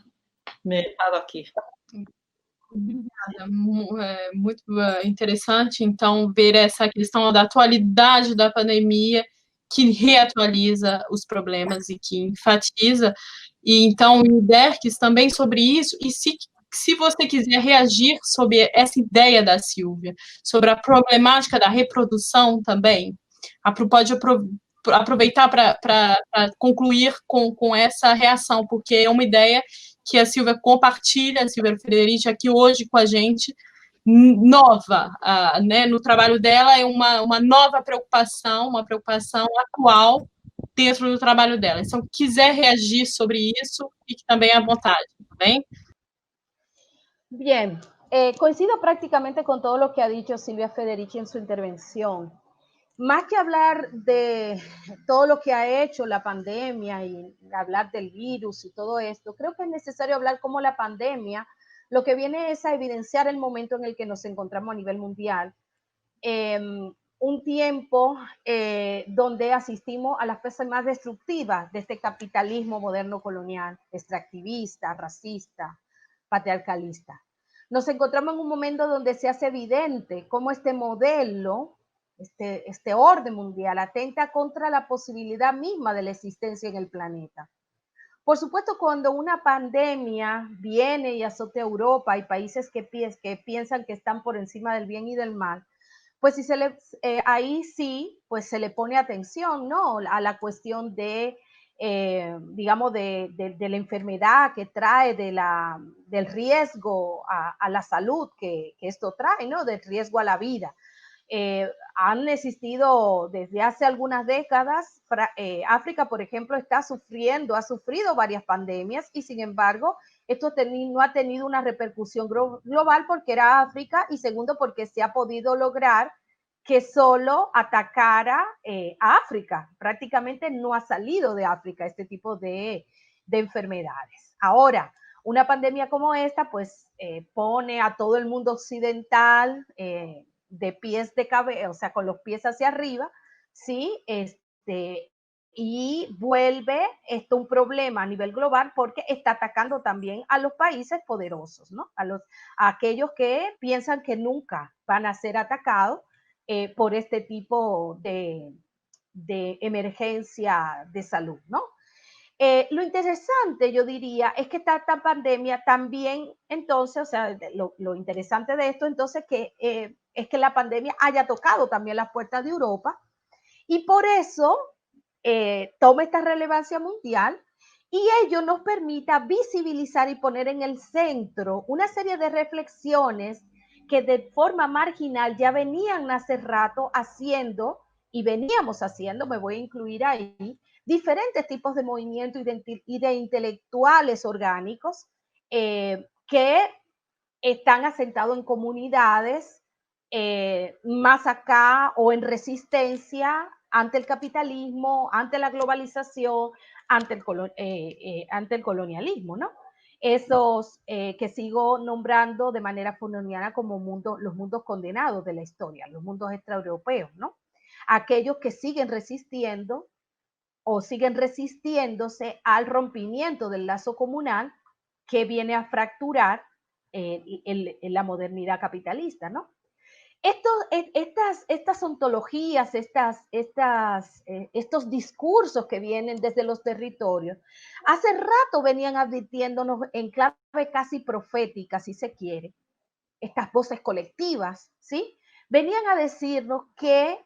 [SPEAKER 3] me paro aqui.
[SPEAKER 2] Obrigada, muito interessante, então, ver essa questão da atualidade da pandemia, que reatualiza os problemas e que enfatiza, e então, o Derques também sobre isso, e se você quiser reagir sobre essa ideia da Silvia, sobre a problemática da reprodução também, pode aproveitar para concluir com essa reação, porque é uma ideia que a Silvia compartilha, a Silvia Frederici, aqui hoje com a gente, nova, né? No trabalho dela é uma nova preocupação, uma preocupação atual dentro do trabalho dela. Então, quiser reagir sobre isso, fique também à vontade, tá bem?
[SPEAKER 4] Bien, coincido prácticamente con todo lo que ha dicho Silvia Federici en su intervención. Más que hablar de todo lo que ha hecho la pandemia y hablar del virus y todo esto, creo que es necesario hablar cómo la pandemia lo que viene es a evidenciar el momento en el que nos encontramos a nivel mundial. Un tiempo donde asistimos a las fases más destructivas de este capitalismo moderno colonial, extractivista, racista, patriarcalista. Nos encontramos en un momento donde se hace evidente cómo este modelo, este orden mundial, atenta contra la posibilidad misma de la existencia en el planeta. Por supuesto, cuando una pandemia viene y azotea Europa, hay países que piensan que están por encima del bien y del mal, pues si ahí sí, pues se le pone atención, ¿no? A la cuestión de, digamos, de la enfermedad que trae, del riesgo a la salud que esto trae, ¿no? Del riesgo a la vida. Han existido desde hace algunas décadas, África, por ejemplo, ha sufrido varias pandemias y sin embargo, esto no ha tenido una repercusión global porque era África y segundo porque se ha podido lograr que solo atacara a África. Prácticamente no ha salido de África este tipo de enfermedades. Ahora, una pandemia como esta, pues pone a todo el mundo occidental de pies de cabeza, o sea, con los pies hacia arriba, ¿sí? Y vuelve esto un problema a nivel global porque está atacando también a los países poderosos, ¿no? A aquellos que piensan que nunca van a ser atacados por este tipo de emergencia de salud, ¿no? Lo interesante, yo diría, es que esta pandemia también, entonces, o sea, lo interesante de esto, entonces, es que la pandemia haya tocado también las puertas de Europa y por eso toma esta relevancia mundial y ello nos permita visibilizar y poner en el centro una serie de reflexiones que de forma marginal ya venían hace rato haciendo y veníamos haciendo, me voy a incluir ahí, diferentes tipos de movimiento y de intelectuales orgánicos que están asentados en comunidades más acá o en resistencia ante el capitalismo, ante la globalización, ante el colonialismo, ¿no? Esos que sigo nombrando de manera funoniana como los mundos condenados de la historia, los mundos extraeuropeos, ¿no? Aquellos que siguen resistiendo o siguen resistiéndose al rompimiento del lazo comunal que viene a fracturar la modernidad capitalista, ¿no? Estas ontologías, estos discursos que vienen desde los territorios, hace rato venían advirtiéndonos en clave casi profética, si se quiere, estas voces colectivas, ¿sí? Venían a decirnos que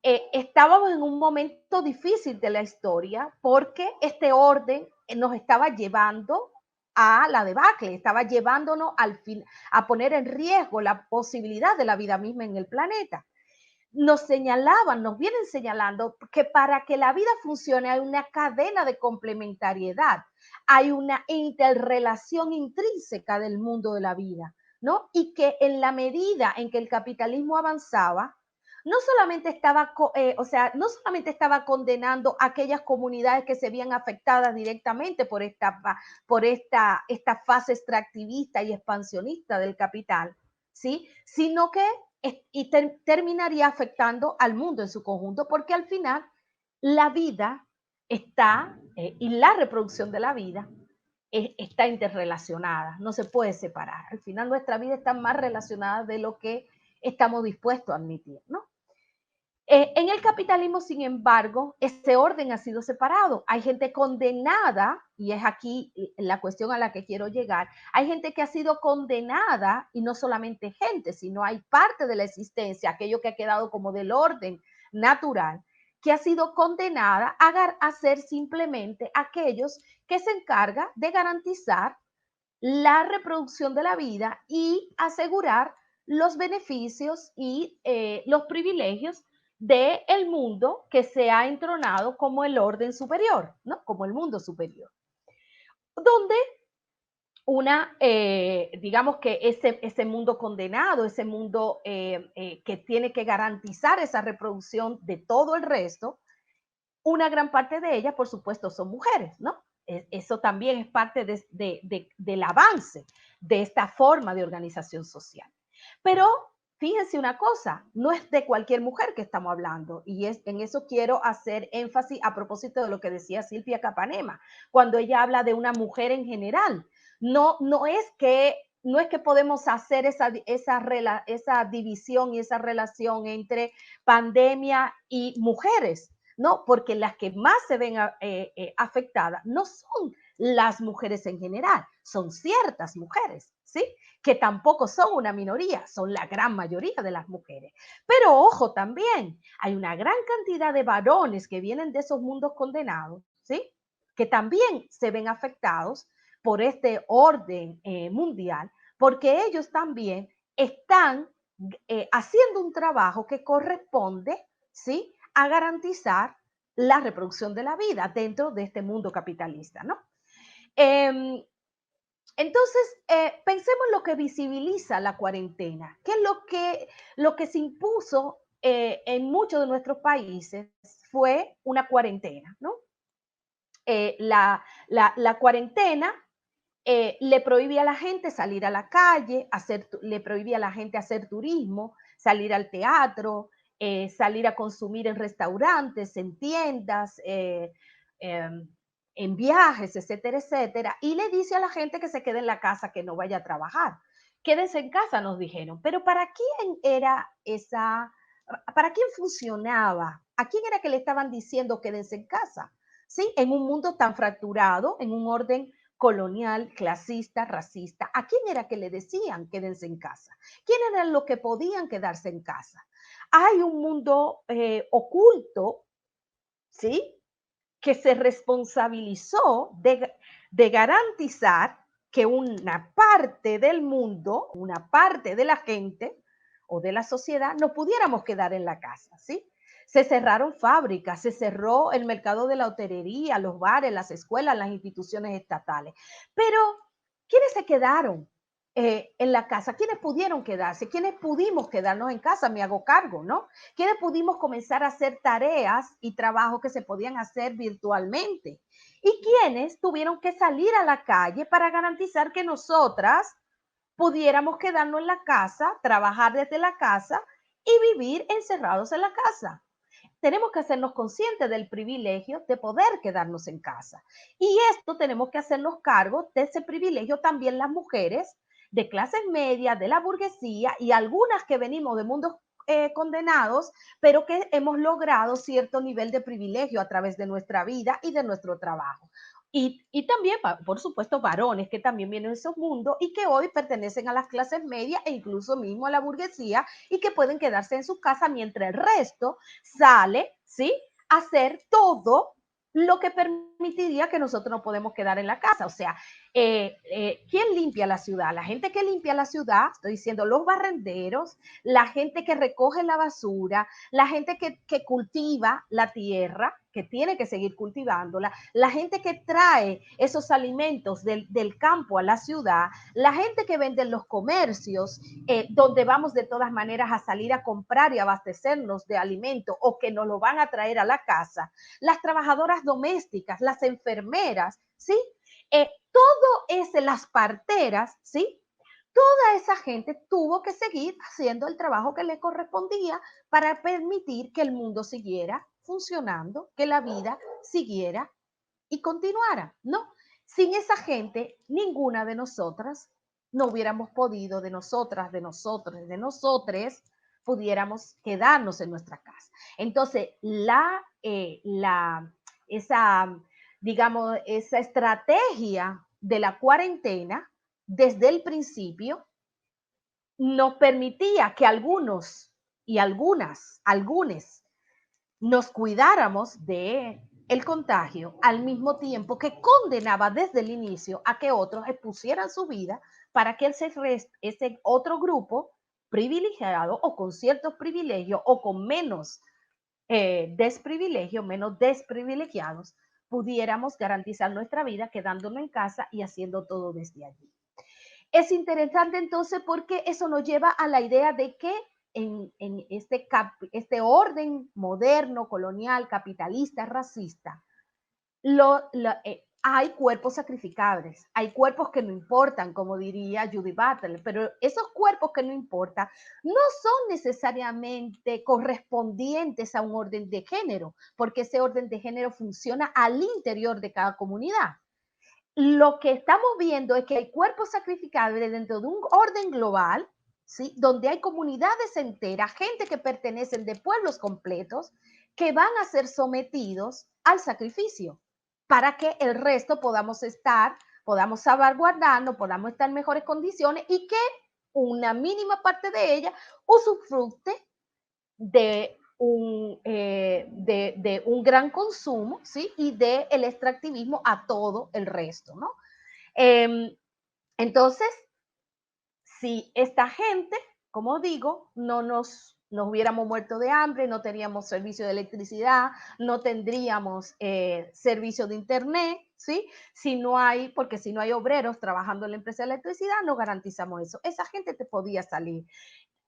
[SPEAKER 4] estábamos en un momento difícil de la historia porque este orden nos estaba llevando a la debacle, estaba llevándonos a poner en riesgo la posibilidad de la vida misma en el planeta. Nos vienen señalando que para que la vida funcione hay una cadena de complementariedad, hay una interrelación intrínseca del mundo de la vida, ¿no? Y que en la medida en que el capitalismo avanzaba, no solamente estaba condenando a aquellas comunidades que se veían afectadas directamente por esta fase extractivista y expansionista del capital, ¿sí? Sino que terminaría afectando al mundo en su conjunto, porque al final la vida y la reproducción de la vida está interrelacionada, no se puede separar. Al final nuestra vida está más relacionada de lo que estamos dispuestos a admitir, ¿no? En el capitalismo, sin embargo, ese orden ha sido separado. Hay gente condenada, y es aquí la cuestión a la que quiero llegar, hay gente que ha sido condenada, y no solamente gente, sino hay parte de la existencia, aquello que ha quedado como del orden natural, que ha sido condenada a ser simplemente aquellos que se encargan de garantizar la reproducción de la vida y asegurar los beneficios y los privilegios del mundo que se ha entronado como el orden superior, ¿no? Como el mundo superior. Donde digamos que ese mundo condenado, ese mundo que tiene que garantizar esa reproducción de todo el resto, una gran parte de ellas, por supuesto, son mujeres, ¿no? Eso también es parte del avance de esta forma de organización social. Pero fíjense una cosa, no es de cualquier mujer que estamos hablando, y en eso quiero hacer énfasis a propósito de lo que decía Silvia Capanema, cuando ella habla de una mujer en general. No es que podemos hacer esa división y esa relación entre pandemia y mujeres, ¿no? Porque las que más se ven afectadas no son las mujeres en general, son ciertas mujeres, ¿sí? Que tampoco son una minoría, son la gran mayoría de las mujeres. Pero ojo también, hay una gran cantidad de varones que vienen de esos mundos condenados, ¿sí? Que también se ven afectados por este orden mundial, porque ellos también están haciendo un trabajo que corresponde, ¿sí?, a garantizar la reproducción de la vida dentro de este mundo capitalista, ¿no? Entonces, pensemos en lo que visibiliza la cuarentena, que es lo que se impuso en muchos de nuestros países fue una cuarentena, ¿no? La cuarentena le prohibía a la gente salir a la calle, le prohibía a la gente hacer turismo, salir al teatro, salir a consumir en restaurantes, en tiendas, en viajes, etcétera, etcétera. Y le dice a la gente que se quede en la casa, que no vaya a trabajar. Quédense en casa, nos dijeron. Pero ¿para quién era para quién funcionaba? ¿A quién era que le estaban diciendo quédense en casa? ¿Sí? En un mundo tan fracturado, en un orden colonial, clasista, racista. ¿A quién era que le decían quédense en casa? ¿Quién eran los que podían quedarse en casa? Hay un mundo oculto, ¿sí?, que se responsabilizó de garantizar que una parte del mundo, una parte de la gente o de la sociedad, no pudiéramos quedar en la casa, ¿sí? Se cerraron fábricas, se cerró el mercado de la hotelería, los bares, las escuelas, las instituciones estatales. Pero, ¿quiénes se quedaron en la casa? ¿Quiénes pudieron quedarse? ¿Quiénes pudimos quedarnos en casa? Me hago cargo, ¿no? ¿Quiénes pudimos comenzar a hacer tareas y trabajos que se podían hacer virtualmente? ¿Y quiénes tuvieron que salir a la calle para garantizar que nosotras pudiéramos quedarnos en la casa, trabajar desde la casa y vivir encerrados en la casa? Tenemos que hacernos conscientes del privilegio de poder quedarnos en casa. Y esto tenemos que hacernos cargo de ese privilegio también las mujeres de clases medias, de la burguesía y algunas que venimos de mundos condenados, pero que hemos logrado cierto nivel de privilegio a través de nuestra vida y de nuestro trabajo. Y también, por supuesto, varones que también vienen de esos mundos y que hoy pertenecen a las clases medias e incluso mismo a la burguesía y que pueden quedarse en su casa mientras el resto sale, ¿sí?, a hacer todo lo que permitiría que nosotros no podemos quedar en la casa. O sea, ¿quién limpia la ciudad? La gente que limpia la ciudad, estoy diciendo, los barrenderos, la gente que recoge la basura, la gente que cultiva la tierra, que tiene que seguir cultivándola, la gente que trae esos alimentos del campo a la ciudad, la gente que vende en los comercios, donde vamos de todas maneras a salir a comprar y abastecernos de alimentos o que nos lo van a traer a la casa, las trabajadoras domésticas, las enfermeras, ¿sí? Todo ese, las parteras, ¿sí? Toda esa gente tuvo que seguir haciendo el trabajo que le correspondía para permitir que el mundo siguiera funcionando, que la vida siguiera y continuara, ¿no? Sin esa gente, ninguna de nosotras no hubiéramos podido, de nosotras, de nosotros, de nosotres, pudiéramos quedarnos en nuestra casa. Entonces, digamos, esa estrategia de la cuarentena, desde el principio, nos permitía que algunos y algunas nos cuidáramos de el contagio al mismo tiempo que condenaba desde el inicio a que otros expusieran su vida para que ese otro grupo privilegiado o con ciertos privilegios o con menos desprivilegios, menos desprivilegiados, pudiéramos garantizar nuestra vida quedándonos en casa y haciendo todo desde allí. Es interesante entonces porque eso nos lleva a la idea de que en este orden moderno, colonial, capitalista, racista, hay cuerpos sacrificables, hay cuerpos que no importan, como diría Judy Butler, pero esos cuerpos que no importan no son necesariamente correspondientes a un orden de género, porque ese orden de género funciona al interior de cada comunidad. Lo que estamos viendo es que hay cuerpos sacrificables dentro de un orden global, ¿sí? Donde hay comunidades enteras, gente que pertenecen de pueblos completos, que van a ser sometidos al sacrificio para que el resto podamos salvaguardarnos, podamos estar en mejores condiciones y que una mínima parte de ella usufructe de un gran consumo, ¿sí? Y del extractivismo a todo el resto, ¿no? Entonces, si esta gente, como digo, no nos hubiéramos muerto de hambre, no teníamos servicio de electricidad, no tendríamos servicio de internet, ¿sí? Porque si no hay obreros trabajando en la empresa de electricidad, no garantizamos eso. Esa gente te podía salir.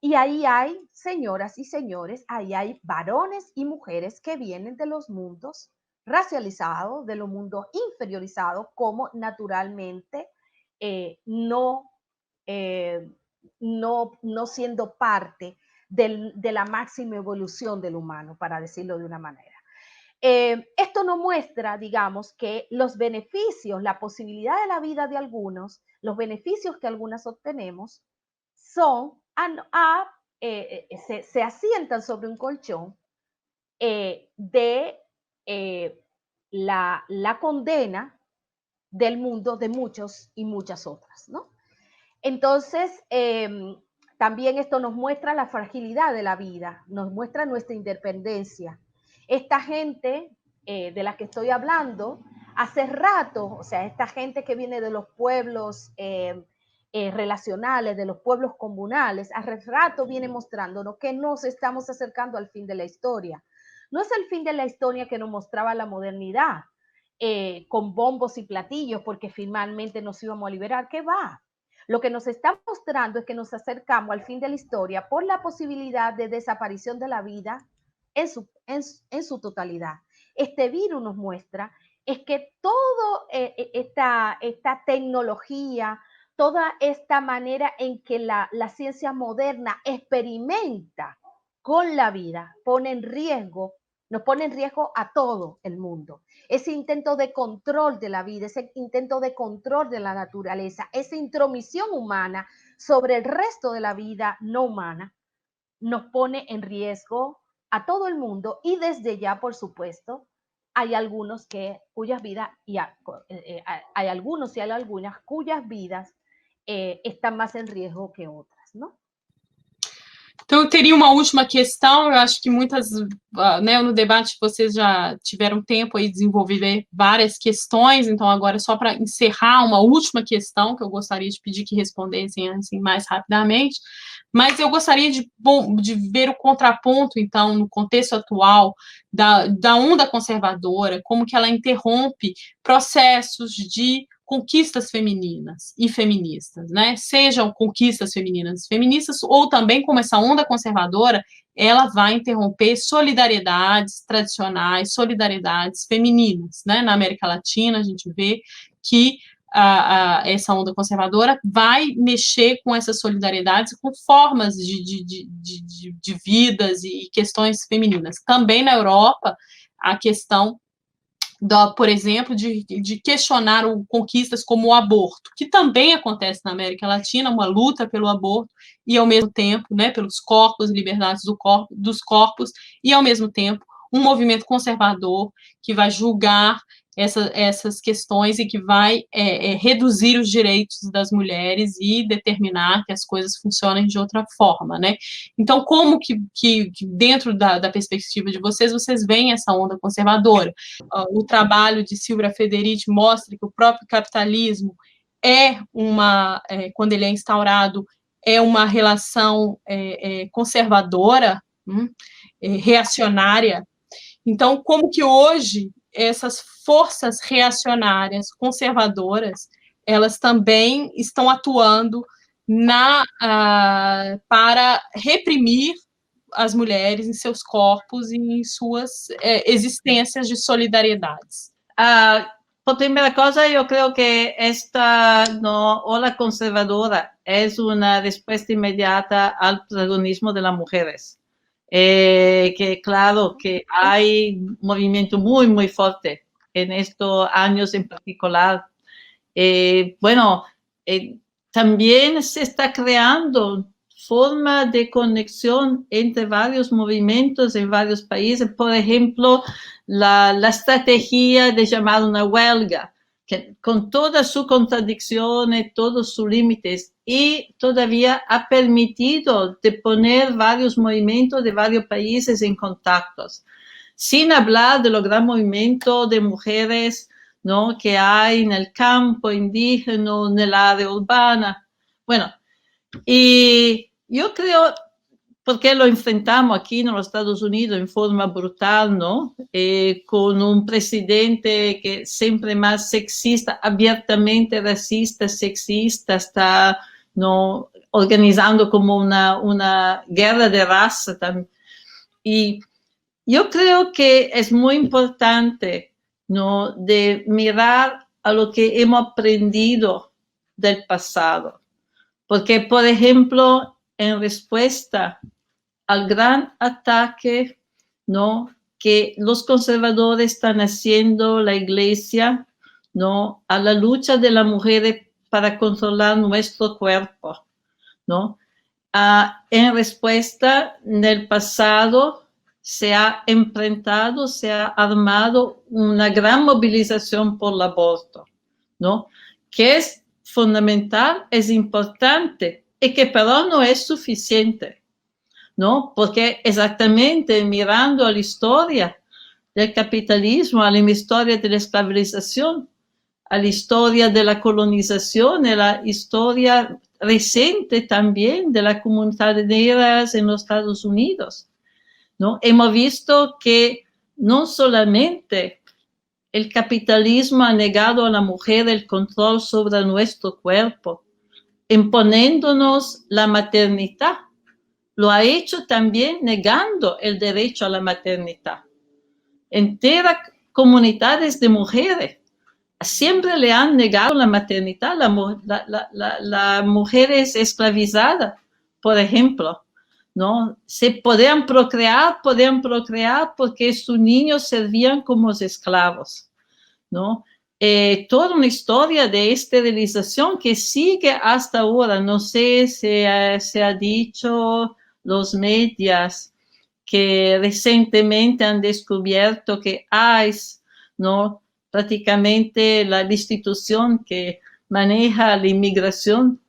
[SPEAKER 4] Y ahí hay, señoras y señores, ahí hay varones y mujeres que vienen de los mundos racializados, de los mundos inferiorizados, como naturalmente no siendo parte de la máxima evolución del humano, para decirlo de una manera. Esto nos muestra, digamos, que los beneficios, la posibilidad de la vida de algunos, los beneficios que algunas obtenemos, se asientan sobre un colchón de la condena del mundo de muchos y muchas otras, ¿no? Entonces, también esto nos muestra la fragilidad de la vida, nos muestra nuestra independencia. Esta gente de la que estoy hablando, hace rato, o sea, esta gente que viene de los pueblos relacionales, de los pueblos comunales, hace rato viene mostrándonos que nos estamos acercando al fin de la historia. No es el fin de la historia que nos mostraba la modernidad, con bombos y platillos, porque finalmente nos íbamos a liberar. ¿Qué va? Lo que nos está mostrando es que nos acercamos al fin de la historia por la posibilidad de desaparición de la vida en su totalidad. Este virus nos muestra es que toda esta tecnología, toda esta manera en que la ciencia moderna experimenta con la vida, nos pone en riesgo a todo el mundo. Ese intento de control de la vida, ese intento de control de la naturaleza, esa intromisión humana sobre el resto de la vida no humana, nos pone en riesgo a todo el mundo y desde ya, por supuesto, hay algunos cuyas vidas, hay algunos y hay algunas cuyas vidas están más en riesgo que otras, ¿no?
[SPEAKER 2] Então, eu teria uma última questão, eu acho que muitas, né, no debate vocês já tiveram tempo aí de desenvolver várias questões, então agora só para encerrar uma última questão que eu gostaria de pedir que respondessem assim, mais rapidamente, mas eu gostaria de ver o contraponto, então, no contexto atual da onda conservadora, como que ela interrompe processos de conquistas femininas e feministas, né? Sejam conquistas femininas e feministas, ou também como essa onda conservadora, ela vai interromper solidariedades tradicionais, solidariedades femininas, né? Na América Latina, a gente vê que essa onda conservadora vai mexer com essas solidariedades, com formas de vidas e questões femininas. Também na Europa, a questão por exemplo, de questionar conquistas como o aborto, que também acontece na América Latina, uma luta pelo aborto, e ao mesmo tempo, né, pelos corpos e liberdades dos corpos, e ao mesmo tempo, um movimento conservador que vai julgar essas questões e que vai reduzir os direitos das mulheres e determinar que as coisas funcionem de outra forma, né? Então, como que dentro da perspectiva de vocês veem essa onda conservadora? O trabalho de Silvia Federici mostra que o próprio capitalismo quando ele é instaurado, é uma relação conservadora, reacionária. Então, como que hoje essas forças reacionárias, conservadoras, elas também estão atuando para reprimir as mulheres em seus corpos e em suas existências de solidariedades?
[SPEAKER 3] Por primera cosa, yo creo que esta ola conservadora es una respuesta inmediata al protagonismo de las mujeres. Que claro que hay un movimiento muy, muy fuerte en estos años en particular. También se está creando forma de conexión entre varios movimientos en varios países. Por ejemplo, la estrategia de llamar una huelga, que con todas sus contradicciones, todos sus límites, y todavía ha permitido de poner varios movimientos de varios países en contactos. Sin hablar de los gran movimientos de mujeres, ¿no?, que hay en el campo indígena, en el área urbana. Bueno, y yo creo, porque lo enfrentamos aquí en los Estados Unidos en forma brutal, ¿no? Con un presidente que siempre más sexista, abiertamente racista, sexista, está, ¿no?, organizando como una guerra de raza también. Y yo creo que es muy importante, ¿no?, de mirar a lo que hemos aprendido del pasado. Porque, por ejemplo, en respuesta al gran ataque, ¿no?, que los conservadores están haciendo la Iglesia, ¿no?, a la lucha de las mujeres para controlar nuestro cuerpo, ¿no? En respuesta, en el pasado se ha enfrentado, se ha armado una gran movilización por el aborto, ¿no?, que es fundamental, es importante, y que pero no es suficiente, ¿no? Porque exactamente mirando a la historia del capitalismo, a la historia de la esclavización, a la historia de la colonización, a la historia reciente también de las comunidades negras en los Estados Unidos, ¿no? Hemos visto que no solamente el capitalismo ha negado a la mujer el control sobre nuestro cuerpo, imponiéndonos la maternidad, lo ha hecho también negando el derecho a la maternidad. Enteras comunidades de mujeres siempre le han negado la maternidad. La mujer es esclavizada, por ejemplo, ¿no? Se podían procrear porque sus niños servían como esclavos, ¿no? Toda una historia de esterilización que sigue hasta ahora. No sé si se ha dicho los medios que recientemente han descubierto que ICE, ¿no?, prácticamente la institución que maneja la inmigración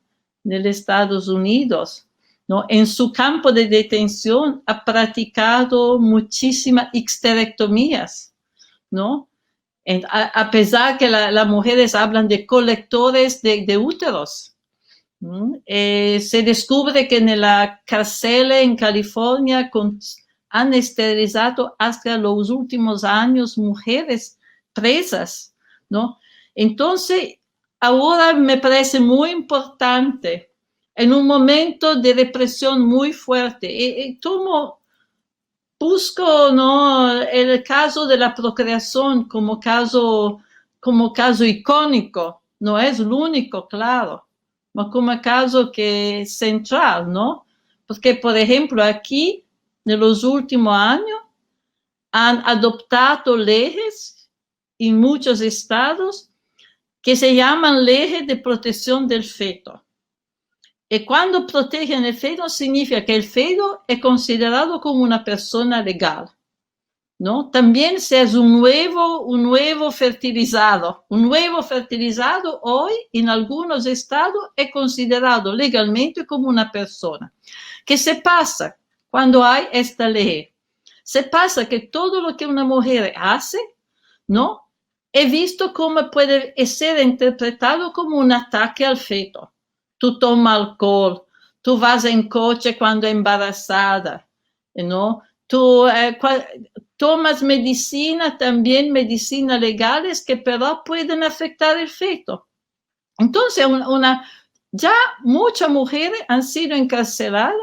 [SPEAKER 3] de los Estados Unidos, ¿no?, en su campo de detención ha practicado muchísimas histerectomías, ¿no? A pesar que las mujeres hablan de colectores de úteros. Se descubre que en la cárcel en California han esterilizado hasta los últimos años mujeres presas, ¿no? Entonces, ahora me parece muy importante, en un momento de represión muy fuerte, busco, ¿no?, el caso de la procreación como caso icónico. No es el único, claro, pero como caso que es central, ¿no? Porque, por ejemplo, aquí, en los últimos años, han adoptado leyes en muchos estados que se llaman leyes de protección del feto. Y cuando protegen el feto, significa que el feto es considerado como una persona legal, ¿no? También se es un nuevo fertilizado. Un nuevo fertilizado hoy en algunos estados es considerado legalmente como una persona. ¿Qué se pasa cuando hay esta ley? Se pasa que todo lo que una mujer hace, ¿no? Es visto como puede ser interpretado como un ataque al feto. Tú tomas alcohol, tú vas en coche cuando embarazada, ¿no? Tú tomas medicina, también medicinas legales que pero pueden afectar el feto. Entonces, ya muchas mujeres han sido encarceladas.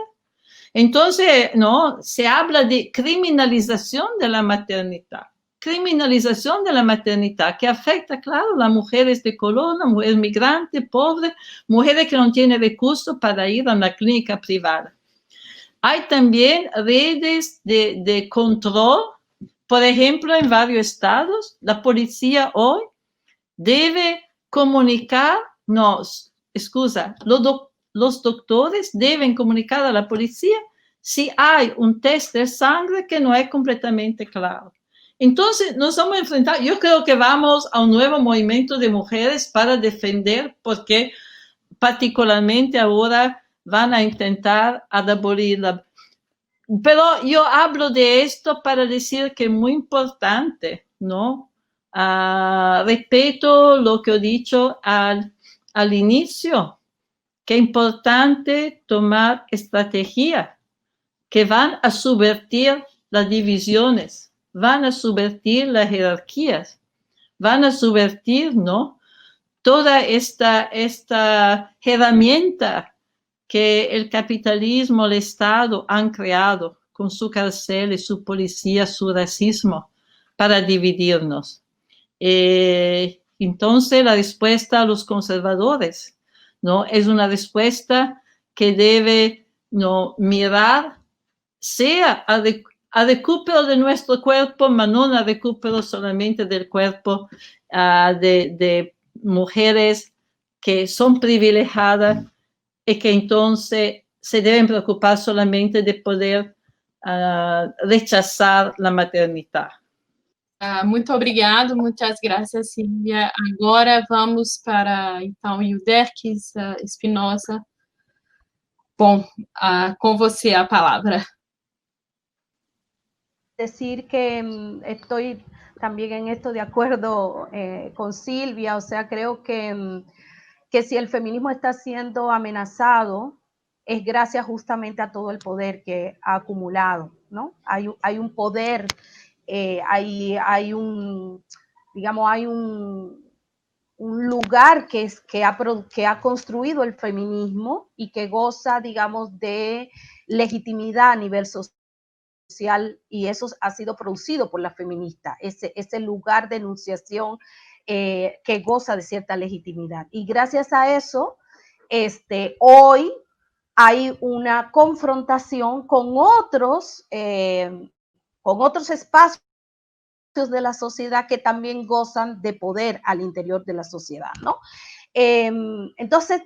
[SPEAKER 3] Entonces, no, se habla de criminalización de la maternidad. Criminalización de la maternidad que afecta, claro, a las mujeres de color, a mujeres migrantes, pobres, mujeres que no tienen recursos para ir a una clínica privada. Hay también redes de control. Por ejemplo, en varios estados, la policía hoy debe comunicarnos, los doctores deben comunicar a la policía si hay un test de sangre que no es completamente claro. Entonces, nos vamos a enfrentar, yo creo que vamos a un nuevo movimiento de mujeres para defender, porque particularmente ahora van a intentar abolir pero yo hablo de esto para decir que es muy importante, ¿no? Repito lo que he dicho al inicio, que es importante tomar estrategias que van a subvertir las divisiones, van a subvertir las jerarquías, van a subvertir, ¿no? Toda esta herramienta que el capitalismo, el Estado han creado con su cárcel, su policía, su racismo para dividirnos. Entonces, la respuesta a los conservadores, ¿no? Es una respuesta que debe, ¿no?, mirar, sea a recupero de nuestro cuerpo, pero no a recupero solamente del cuerpo de mujeres que son privilegiadas y que entonces se deben preocupar solamente de poder rechazar la maternidad.
[SPEAKER 2] Muito obrigado, muitas graças, Silvia. Agora vamos para, então, Ilderquis Espinosa. Bom, com você a palavra.
[SPEAKER 4] Decir que estoy también en esto de acuerdo con Silvia, o sea, creo que si el feminismo está siendo amenazado es gracias justamente a todo el poder que ha acumulado, ¿no? Hay un poder, hay un, digamos, hay un lugar que ha construido el feminismo y que goza, digamos, de legitimidad a nivel social, y eso ha sido producido por la feminista, ese lugar de enunciación que goza de cierta legitimidad. Y gracias a eso, hoy hay una confrontación con otros espacios de la sociedad que también gozan de poder al interior de la sociedad, ¿no? Entonces,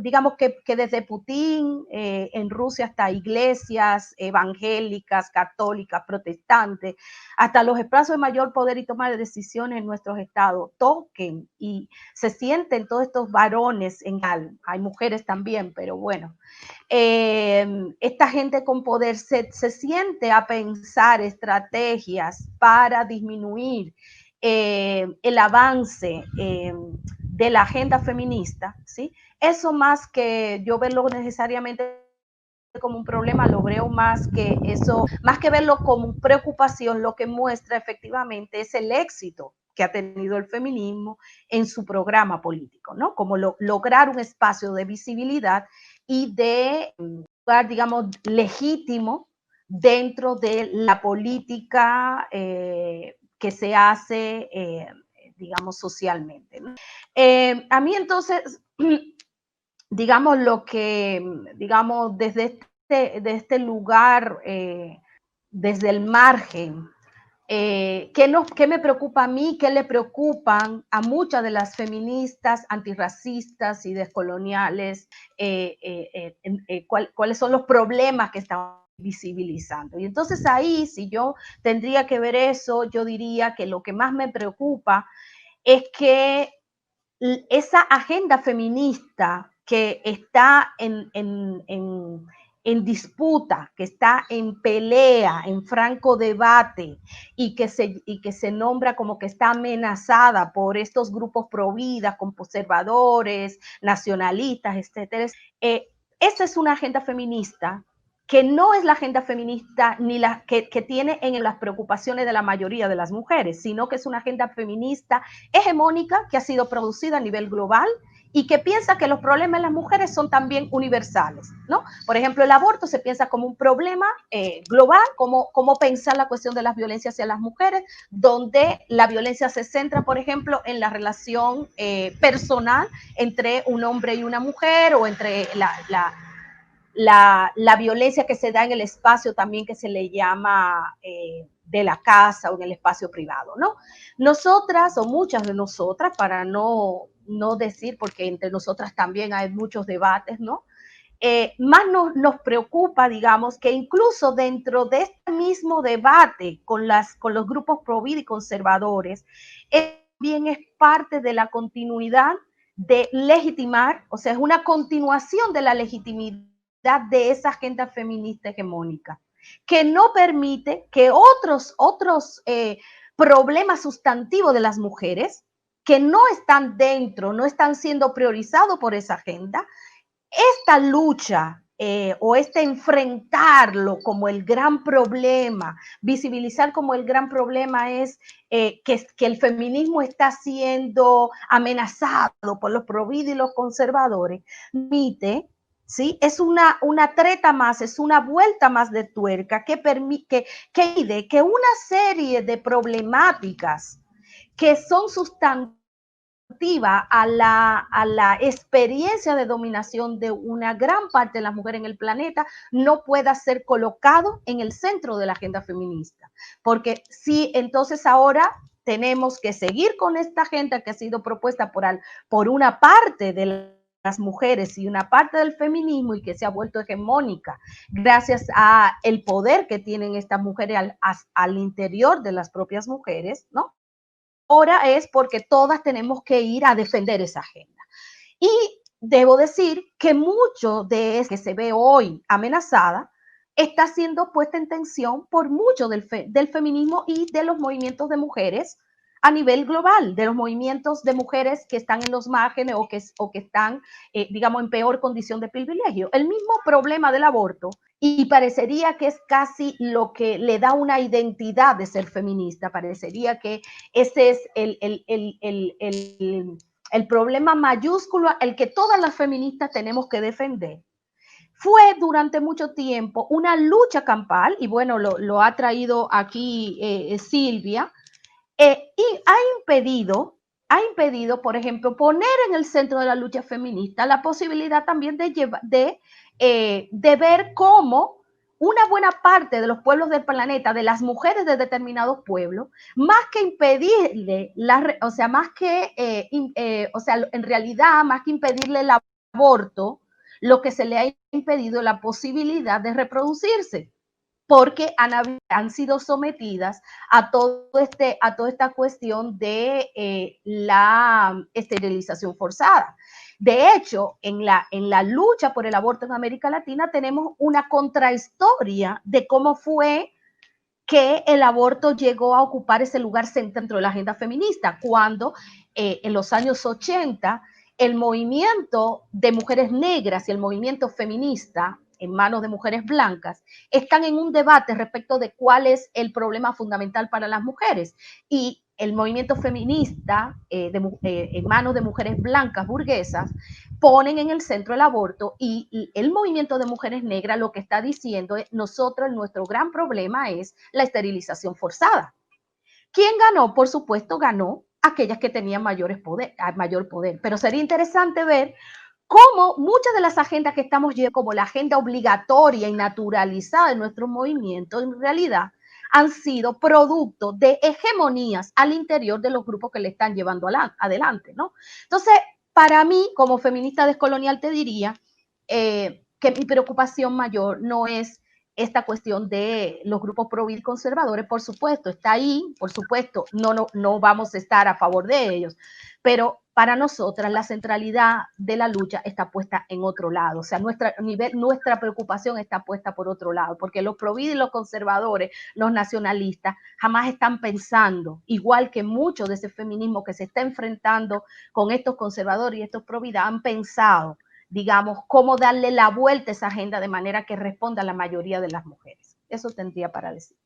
[SPEAKER 4] digamos que desde Putin en Rusia hasta iglesias evangélicas, católicas, protestantes, hasta los espacios de mayor poder y toma de decisiones en nuestros estados, toquen y se sienten todos estos varones hay mujeres también, pero bueno, esta gente con poder se siente a pensar estrategias para disminuir el avance de la agenda feminista, ¿sí? Eso más que yo verlo necesariamente como un problema, lo veo más que eso, más que verlo como preocupación, lo que muestra efectivamente es el éxito que ha tenido el feminismo en su programa político, ¿no? Como lograr un espacio de visibilidad y de lugar, digamos, legítimo dentro de la política que se hace, digamos, socialmente, ¿no? A mí entonces, digamos, lo que, digamos, desde este lugar, desde el margen, ¿qué me preocupa a mí? ¿Qué le preocupan a muchas de las feministas antirracistas y descoloniales? ¿Cuáles son los problemas que estamos visibilizando. Y entonces ahí, si yo tendría que ver eso, yo diría que lo que más me preocupa es que esa agenda feminista que está en disputa, que está en pelea, en franco debate y que se nombra como que está amenazada por estos grupos pro vida, conservadores, nacionalistas, etcétera. Esa es una agenda feminista que no es la agenda feminista ni la que tiene en las preocupaciones de la mayoría de las mujeres, sino que es una agenda feminista hegemónica que ha sido producida a nivel global y que piensa que los problemas de las mujeres son también universales, ¿no? Por ejemplo, el aborto se piensa como un problema global, como pensar la cuestión de las violencias hacia las mujeres, donde la violencia se centra, por ejemplo, en la relación personal entre un hombre y una mujer o entre la violencia que se da en el espacio también que se le llama de la casa o en el espacio privado, ¿no? Nosotras o muchas de nosotras, para no decir, porque entre nosotras también hay muchos debates, ¿no? Más nos preocupa, digamos, que incluso dentro de este mismo debate con los grupos pro vida y conservadores, también es parte de la continuidad de legitimar, o sea, es una continuación de la legitimidad de esa agenda feminista hegemónica, que no permite que otros problemas sustantivos de las mujeres que no están dentro, no están siendo priorizados por esa agenda, esta lucha o este enfrentarlo como el gran problema, visibilizar como el gran problema es que el feminismo está siendo amenazado por los pro vida y los conservadores, permite, ¿sí? Es una treta más, es una vuelta más de tuerca que pide que una serie de problemáticas que son sustantivas a la experiencia de dominación de una gran parte de las mujeres en el planeta no pueda ser colocado en el centro de la agenda feminista. Porque si entonces ahora tenemos que seguir con esta agenda que ha sido propuesta por una parte de las mujeres y una parte del feminismo y que se ha vuelto hegemónica gracias a el poder que tienen estas mujeres al interior de las propias mujeres, ¿no? Ahora es porque todas tenemos que ir a defender esa agenda. Y debo decir que mucho de eso que se ve hoy amenazada está siendo puesta en tensión por mucho del feminismo y de los movimientos de mujeres a nivel global, de los movimientos de mujeres que están en los márgenes o que están, digamos, en peor condición de privilegio. El mismo problema del aborto, y parecería que es casi lo que le da una identidad de ser feminista, parecería que ese es el problema mayúsculo, el que todas las feministas tenemos que defender. Fue durante mucho tiempo una lucha campal, y bueno, lo ha traído aquí Silvia, y ha impedido, por ejemplo, poner en el centro de la lucha feminista la posibilidad también de ver cómo una buena parte de los pueblos del planeta, de las mujeres de determinados pueblos, más que impedirle, en realidad, más que impedirle el aborto, lo que se le ha impedido es la posibilidad de reproducirse, porque han sido sometidas a toda esta cuestión de la esterilización forzada. De hecho, en la lucha por el aborto en América Latina tenemos una contrahistoria de cómo fue que el aborto llegó a ocupar ese lugar dentro de la agenda feminista, cuando en los años 80 el movimiento de mujeres negras y el movimiento feminista en manos de mujeres blancas, están en un debate respecto de cuál es el problema fundamental para las mujeres. Y el movimiento feminista en manos de mujeres blancas burguesas ponen en el centro el aborto, y el movimiento de mujeres negras lo que está diciendo es nuestro gran problema es la esterilización forzada. ¿Quién ganó? Por supuesto, ganó aquellas que tenían mayor poder. Pero sería interesante ver cómo muchas de las agendas que estamos llevando, como la agenda obligatoria y naturalizada de nuestro movimiento, en realidad han sido producto de hegemonías al interior de los grupos que le están llevando adelante, ¿no? Entonces, para mí, como feminista descolonial, te diría que mi preocupación mayor no es esta cuestión de los grupos pro vida conservadores, por supuesto, está ahí, por supuesto, no vamos a estar a favor de ellos, pero para nosotras la centralidad de la lucha está puesta en otro lado, o sea, nuestra preocupación está puesta por otro lado, porque los pro vida y los conservadores, los nacionalistas, jamás están pensando, igual que mucho de ese feminismo que se está enfrentando con estos conservadores y estos pro vida, han pensado, digamos, cómo darle la vuelta a esa agenda de manera que responda a la mayoría de las mujeres. Eso tendría para decir.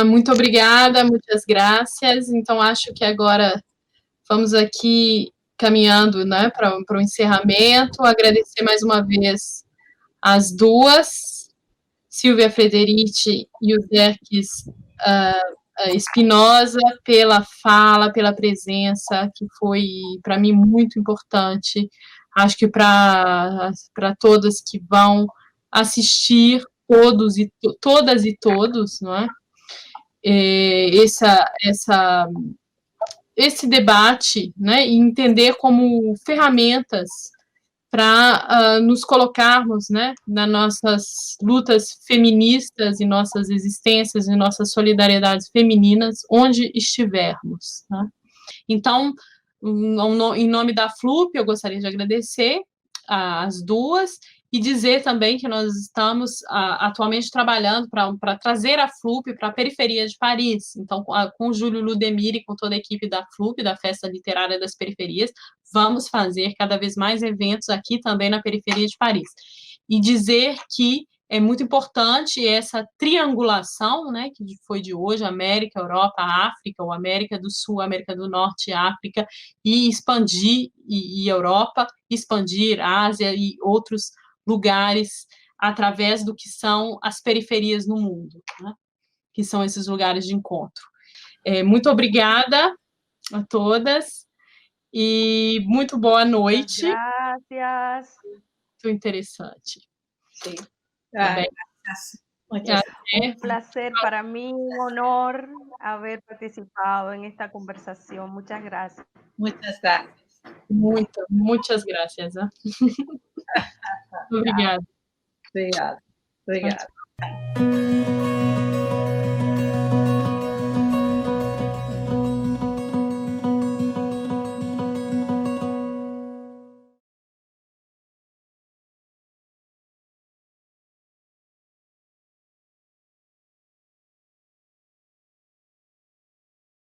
[SPEAKER 2] Muito obrigada, muitas graças. Então, acho que agora vamos aqui caminhando, né, para o encerramento. Agradecer mais uma vez as duas, Silvia Frederici e o Zerkis Espinosa, pela fala, pela presença, que foi, para mim, muito importante. Acho que para todas que vão assistir, todas e todos, não é? Esse debate, né, e entender como ferramentas para nos colocarmos, né, nas nossas lutas feministas e nossas existências e nossas solidariedades femininas, onde estivermos. Né? Então, em nome da FLUP, eu gostaria de agradecer as duas e dizer também que nós estamos atualmente trabalhando para trazer a FLUP para a periferia de Paris. Então, com o Júlio Ludemir e com toda a equipe da FLUP, da Festa Literária das Periferias, vamos fazer cada vez mais eventos aqui também na periferia de Paris. E dizer que é muito importante essa triangulação, né, que foi de hoje, América, Europa, África, ou América do Sul, América do Norte, África, e expandir, e Europa, expandir Ásia e outros lugares através do que são as periferias no mundo, né, que são esses lugares de encontro. Muito obrigada a todas e muito boa noite.
[SPEAKER 4] Gracias.
[SPEAKER 2] Muito interessante.
[SPEAKER 3] Sí. Gracias. Muchas
[SPEAKER 4] Un placer para mí, un honor haber participado en esta conversación. Muchas gracias.
[SPEAKER 3] Muchas gracias.
[SPEAKER 2] Muitas graças. Né? Obrigada.
[SPEAKER 3] Obrigada. Obrigada.